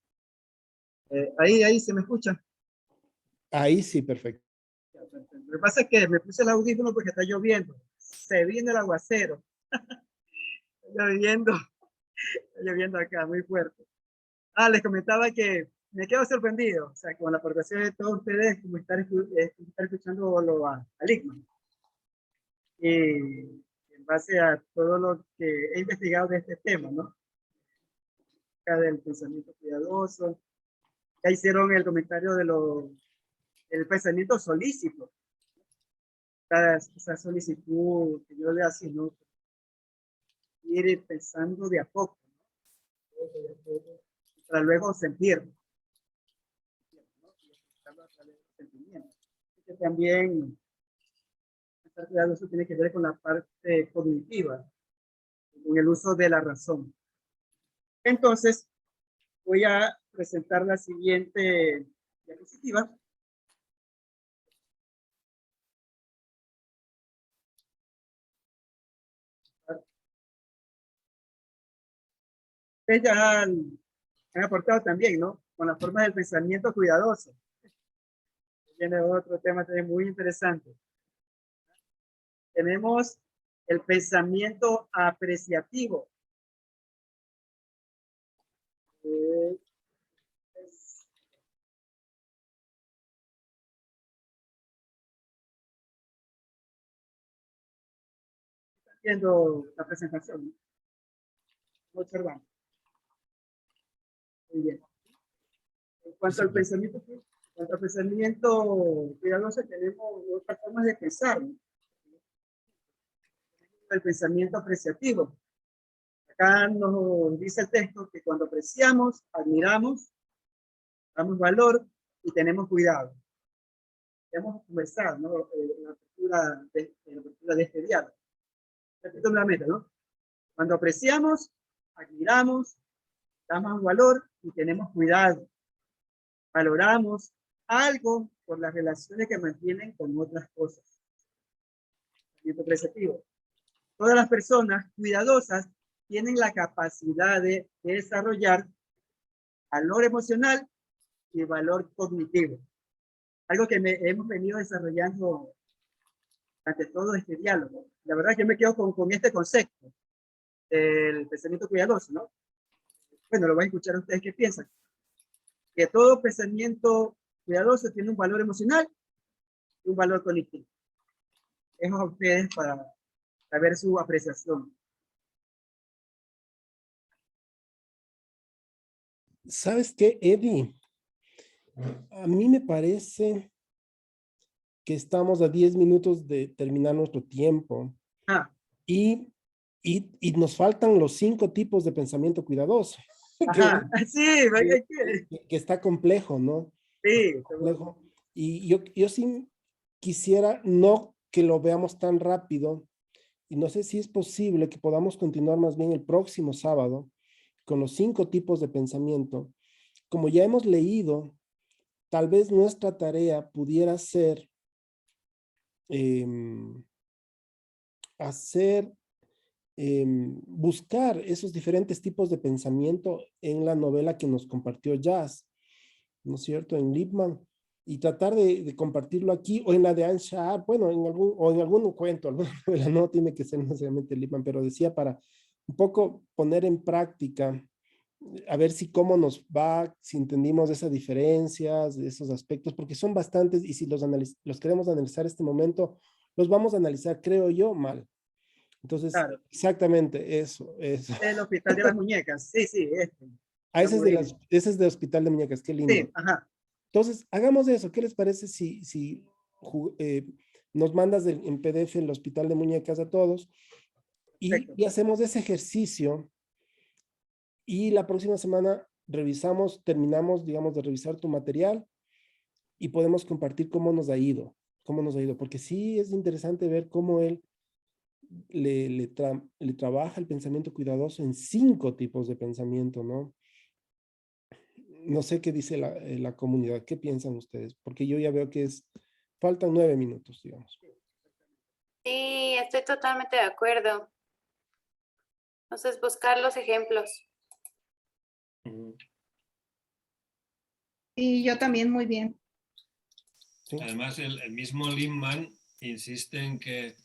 Ahí se me escucha. Ahí sí, perfecto. Lo que pasa es que me puse el audífono porque está lloviendo. Se viene el aguacero. Está lloviendo acá, muy fuerte. Les comentaba que me quedo sorprendido, o sea, con la aportación de todos ustedes, como estar escuchando a Lickman. Y en base a todo lo que he investigado de este tema, ¿no? Acá del pensamiento cuidadoso. Ya hicieron el comentario del pensamiento solícito. Esa solicitud que yo le hacía, ¿no? Ir pensando de a poco, ¿no? Para luego sentir. Que también estar cuidadoso tiene que ver con la parte cognitiva, con el uso de la razón. Entonces, voy a presentar la siguiente diapositiva. Ustedes ya han aportado también, ¿no? Con la forma del pensamiento cuidadoso. Viene otro tema también muy interesante. Tenemos el pensamiento apreciativo. Viendo la presentación, ¿no? Observando. Muy bien. En cuanto al pensamiento cuidadoso, tenemos otras formas de pensar, ¿no? El pensamiento apreciativo. Acá nos dice el texto que cuando apreciamos, admiramos, damos valor y tenemos cuidado. Ya hemos conversado, ¿no? La apertura de este diálogo. Repito nuevamente, ¿no? Cuando apreciamos, admiramos, damos valor y tenemos cuidado. Valoramos algo por las relaciones que mantienen con otras cosas. Pensamiento apreciativo. Todas las personas cuidadosas tienen la capacidad de desarrollar valor emocional y valor cognitivo. Algo que hemos venido desarrollando durante todo este diálogo. La verdad es que me quedo con este concepto del pensamiento cuidadoso, ¿no? Bueno, lo van a escuchar ustedes qué piensan. Que todo pensamiento cuidadoso tiene un valor emocional y un valor cognitivo. Dejo a ustedes para ver su apreciación. ¿Sabes qué, Eddie? A mí me parece que estamos a 10 minutos de terminar nuestro tiempo y nos faltan los 5 tipos de pensamiento cuidadoso. Ajá, sí, que está complejo, ¿no? Sí. Complejo. Y yo sí quisiera no que lo veamos tan rápido y no sé si es posible que podamos continuar más bien el próximo sábado con los 5 tipos de pensamiento. Como ya hemos leído, tal vez nuestra tarea pudiera ser buscar esos diferentes tipos de pensamiento en la novela que nos compartió Jazz, ¿no es cierto? En Lippmann, y tratar de compartirlo aquí, o en la de Anne Sharp, bueno, en algún cuento, alguna novela, no tiene que ser necesariamente Lippmann, pero decía para un poco poner en práctica, a ver si cómo nos va, si entendimos esas diferencias, esos aspectos, porque son bastantes, y si los queremos analizar en este momento, los vamos a analizar, creo yo, mal. Entonces, Claro. exactamente eso. El Hospital de las Muñecas. Sí, sí, este. Ah, ese es de Hospital de Muñecas, qué lindo. Sí, ajá. Entonces, hagamos eso. ¿Qué les parece si nos mandas en PDF el Hospital de Muñecas a todos Perfecto. y hacemos ese ejercicio y la próxima semana revisamos, terminamos, digamos, de revisar tu material y podemos compartir cómo nos ha ido, porque sí es interesante ver cómo él le trabaja el pensamiento cuidadoso en 5 tipos de pensamiento, ¿no? No sé qué dice la comunidad, ¿qué piensan ustedes? Porque yo ya veo que faltan 9 minutos, digamos. Sí, estoy totalmente de acuerdo. Entonces, buscar los ejemplos. Y yo también, muy bien. ¿Sí? Además, el mismo Lindman insiste en que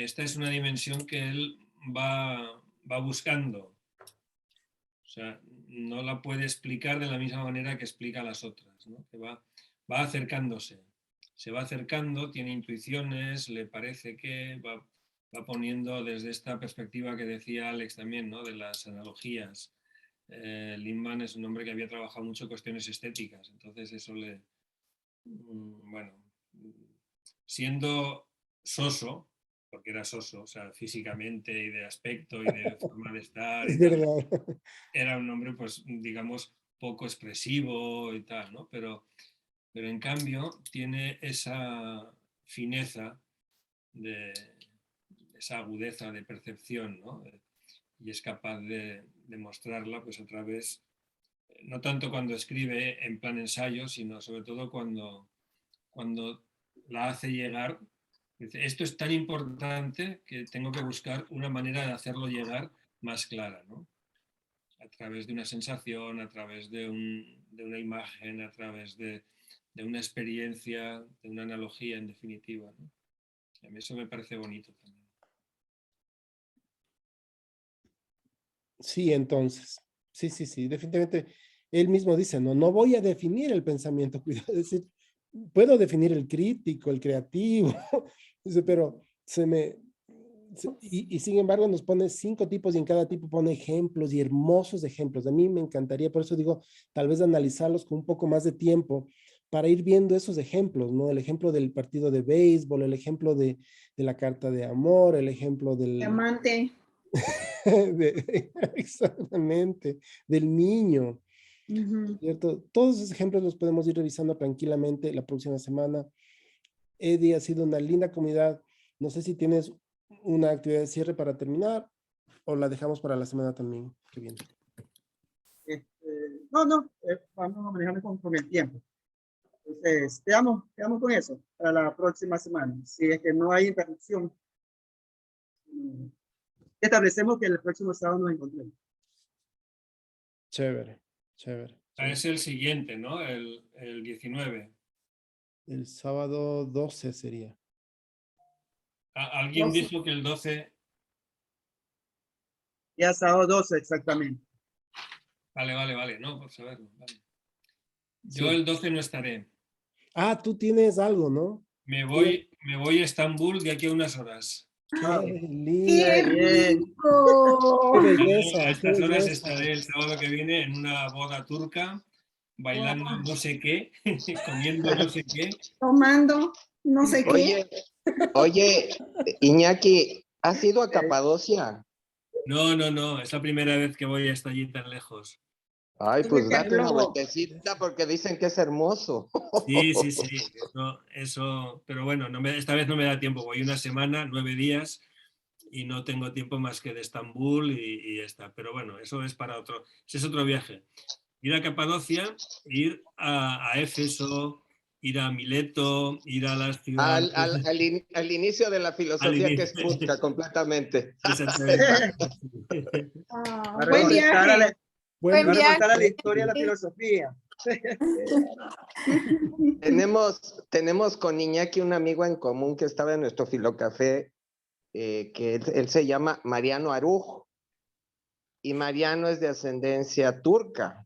esta es una dimensión que él va buscando. O sea, no la puede explicar de la misma manera que explica las otras, ¿no? Que va acercándose. Se va acercando, tiene intuiciones, le parece que va poniendo desde esta perspectiva que decía Alex también, ¿no? De las analogías. Lindman es un hombre que había trabajado mucho cuestiones estéticas, entonces eso bueno, siendo soso, porque era soso, o sea, físicamente y de aspecto y de forma de estar y Es tal, verdad. era un hombre, pues, digamos, poco expresivo y tal, ¿no? Pero en cambio tiene esa fineza, esa agudeza de percepción, ¿no? Y es capaz de mostrarla, pues, a través, no tanto cuando escribe en plan ensayo, sino sobre todo cuando la hace llegar. Dice, esto es tan importante que tengo que buscar una manera de hacerlo llegar más clara, ¿no? A través de una sensación, a través de una imagen, a través de una experiencia, de una analogía, en definitiva, ¿no? A mí eso me parece bonito también. Sí, entonces. Sí, definitivamente. Él mismo dice, no voy a definir el pensamiento cuidado. Es decir, puedo definir el crítico, el creativo, dice, pero y sin embargo nos pone 5 tipos y en cada tipo pone ejemplos y hermosos ejemplos. A mí me encantaría, por eso digo, tal vez analizarlos con un poco más de tiempo para ir viendo esos ejemplos, ¿no? El ejemplo del partido de béisbol, el ejemplo de la carta de amor, el ejemplo del... Diamante. Exactamente, del niño, ¿cierto? Todos esos ejemplos los podemos ir revisando tranquilamente la próxima semana. Eddie, ha sido una linda comunidad. No sé si tienes una actividad de cierre para terminar o la dejamos para la semana también que viene. No, vamos a manejarnos con el tiempo. Entonces, quedamos con eso para la próxima semana. Si es que no hay interrupción, establecemos que el próximo sábado nos encontremos. Chévere. Es el siguiente, ¿no? El 19. El sábado 12 sería. Alguien dijo que el 12... Ya sábado 12, exactamente. Vale, no, por saberlo. Vale. Yo Sí. el 12 no estaré. Ah, tú tienes algo, ¿no? Me voy a Estambul de aquí a unas horas. Qué lindo. ¡Qué bien. rico! Qué A belleza, qué estas horas belleza. estaré el sábado que viene en una boda turca, bailando no sé qué, comiendo no sé qué. Tomando, no sé qué. Oye, Iñaki, ¿has ido a Capadocia? No, es la primera vez que voy hasta allí tan lejos. Ay, Oye, pues qué date una globo. vueltecita porque dicen que es hermoso. Sí, eso, pero bueno, esta vez no me da tiempo, voy una semana, 9 días y no tengo tiempo más que de Estambul y está. Pero bueno, eso es para ese es otro viaje. Ir a Capadocia, ir a Éfeso, ir a Mileto, ir a las ciudades. Al inicio de la Al filosofía que es inicio. justa completamente. Exactamente. Ah, Va a buen remontar viaje. Buen va a remontar a la viaje. historia de la filosofía. Tenemos con Iñaki un amigo en común que estaba en nuestro Filocafé, que él se llama Mariano Arujo, y Mariano es de ascendencia turca.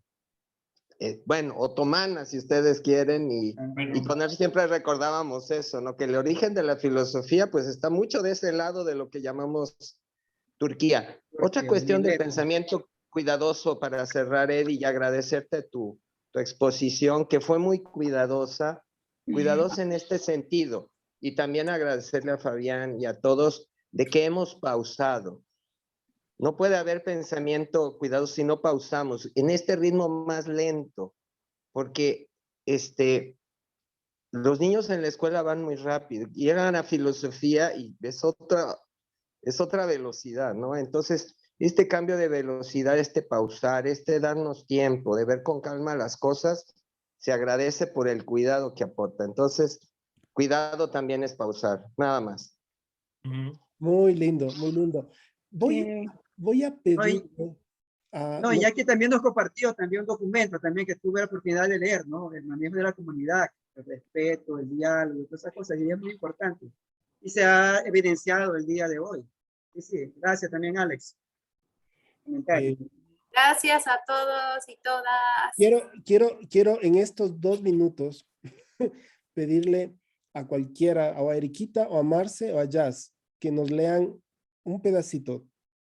bueno, otomana, si ustedes quieren, y con él siempre recordábamos eso, ¿no? Que el origen de la filosofía, pues está mucho de ese lado de lo que llamamos Turquía. Otra cuestión del pensamiento cuidadoso para cerrar, Eddie, y agradecerte tu exposición, que fue muy cuidadosa en este sentido, y también agradecerle a Fabián y a todos de que hemos pausado. No puede haber pensamiento cuidadoso si no pausamos en este ritmo más lento, porque los niños en la escuela van muy rápido, llegan a filosofía y es otra velocidad, ¿no? Entonces, este cambio de velocidad, pausar, darnos tiempo de ver con calma las cosas, se agradece por el cuidado que aporta. Entonces, cuidado también es pausar, nada más. Muy lindo, muy lindo. Voy a pedir... No, y aquí también nos compartió también un documento también que tuve la oportunidad de leer, ¿no? El manejo de la comunidad, el respeto, el diálogo, todas esas cosas, y es muy importante. Y se ha evidenciado el día de hoy. Sí, gracias también, Alex. Gracias a todos y todas. Quiero en estos 2 minutos pedirle a cualquiera, o a Eriquita, o a Marce, o a Jazz, que nos lean un pedacito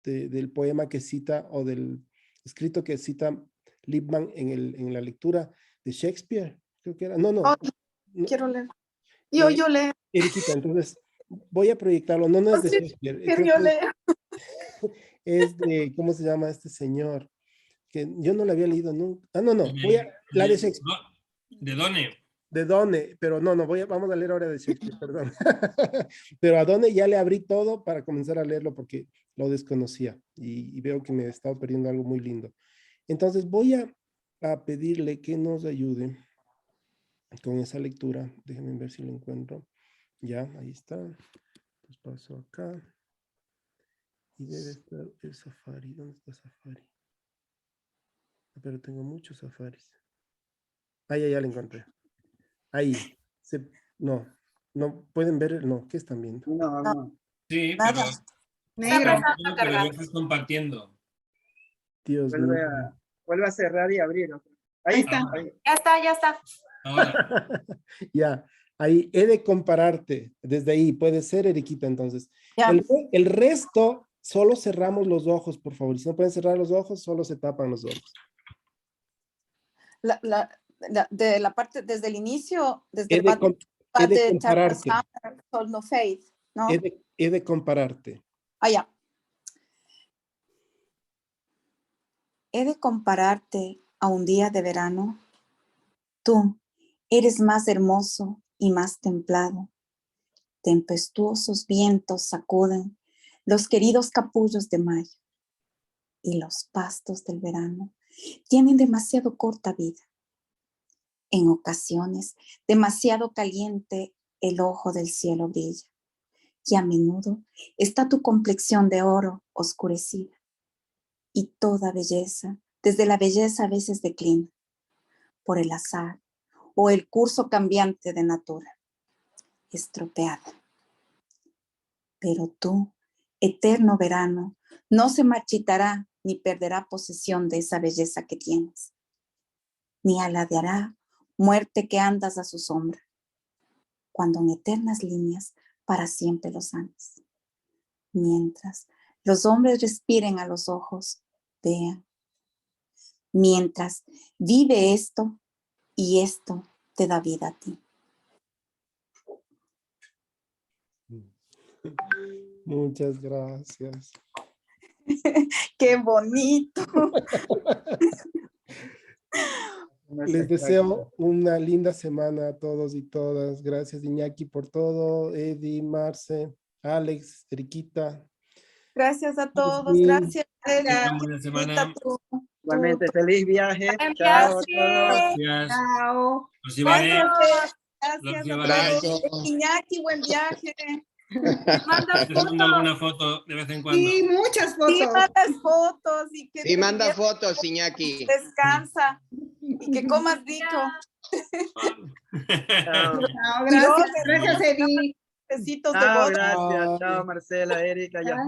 del poema que cita, o del escrito que cita Lippmann en la lectura de Shakespeare, creo que era. No. Quiero leer. Yo leo. Eriquita, entonces voy a proyectarlo. No es de Shakespeare. Yo leo. Es de, ¿cómo se llama este señor? Que yo no la había leído nunca. No. La de Shakespeare. De Donne. De Donne, pero vamos a leer ahora de Shakespeare, perdón. Pero a Donne ya le abrí todo para comenzar a leerlo porque lo desconocía y veo que me he estado perdiendo algo muy lindo. Entonces voy a pedirle que nos ayude con esa lectura. Déjenme ver si lo encuentro. Ya, ahí está. Pues paso acá. Y debe estar el Safari. ¿Dónde está Safari? Pero tengo muchos Safaris. Ahí ya lo encontré. Ahí. No pueden ver. No, ¿qué están viendo? No. Sí, Nada. Negro. pero lo estás compartiendo. Dios mío. Vuelve a cerrar y abrir. Ahí está. Ya está. Ahora. Ya, ahí he de compararte. Desde ahí puede ser, Eriquita, entonces. Ya. El resto, solo cerramos los ojos, por favor. Y si no pueden cerrar los ojos, solo se tapan los ojos. De la parte, desde el inicio, desde He el de compararte. No faith, ¿no? He de compararte. Ya. He de compararte a un día de verano. Tú eres más hermoso y más templado. Tempestuosos vientos sacuden los queridos capullos de mayo, y los pastos del verano tienen demasiado corta vida. En ocasiones, demasiado caliente el ojo del cielo brilla, y a menudo está tu complexión de oro oscurecida, y toda belleza, desde la belleza a veces declina, por el azar o el curso cambiante de natura, estropeada. Pero tú, eterno verano, no se marchitará ni perderá posesión de esa belleza que tienes, ni aladeará muerte que andas a su sombra, cuando en eternas líneas para siempre los ames. Mientras los hombres respiren a los ojos, vean. Mientras vive esto, y esto te da vida a ti. Muchas gracias. ¡Qué bonito! Les deseo una linda semana a todos y todas. Gracias, Iñaki, por todo. Eddie, Marce, Alex, Eriquita. Gracias a todos. Sí. Gracias. Buena semana. Igualmente, feliz viaje. Buen Chao. viaje. Gracias. Chao. Los llevaré. Gracias. Gracias. Iñaki, buen viaje. Manda Te mando fotos. alguna foto de vez en cuando. Sí, muchas fotos. Sí, mandas fotos y que Sí, manda fotos, Iñaki. descansa y que comas rico. Chao. Chao, gracias. Gracias, Eddie. Besitos de Chao, boda. gracias. Chao, Marcela, Erika. Ya.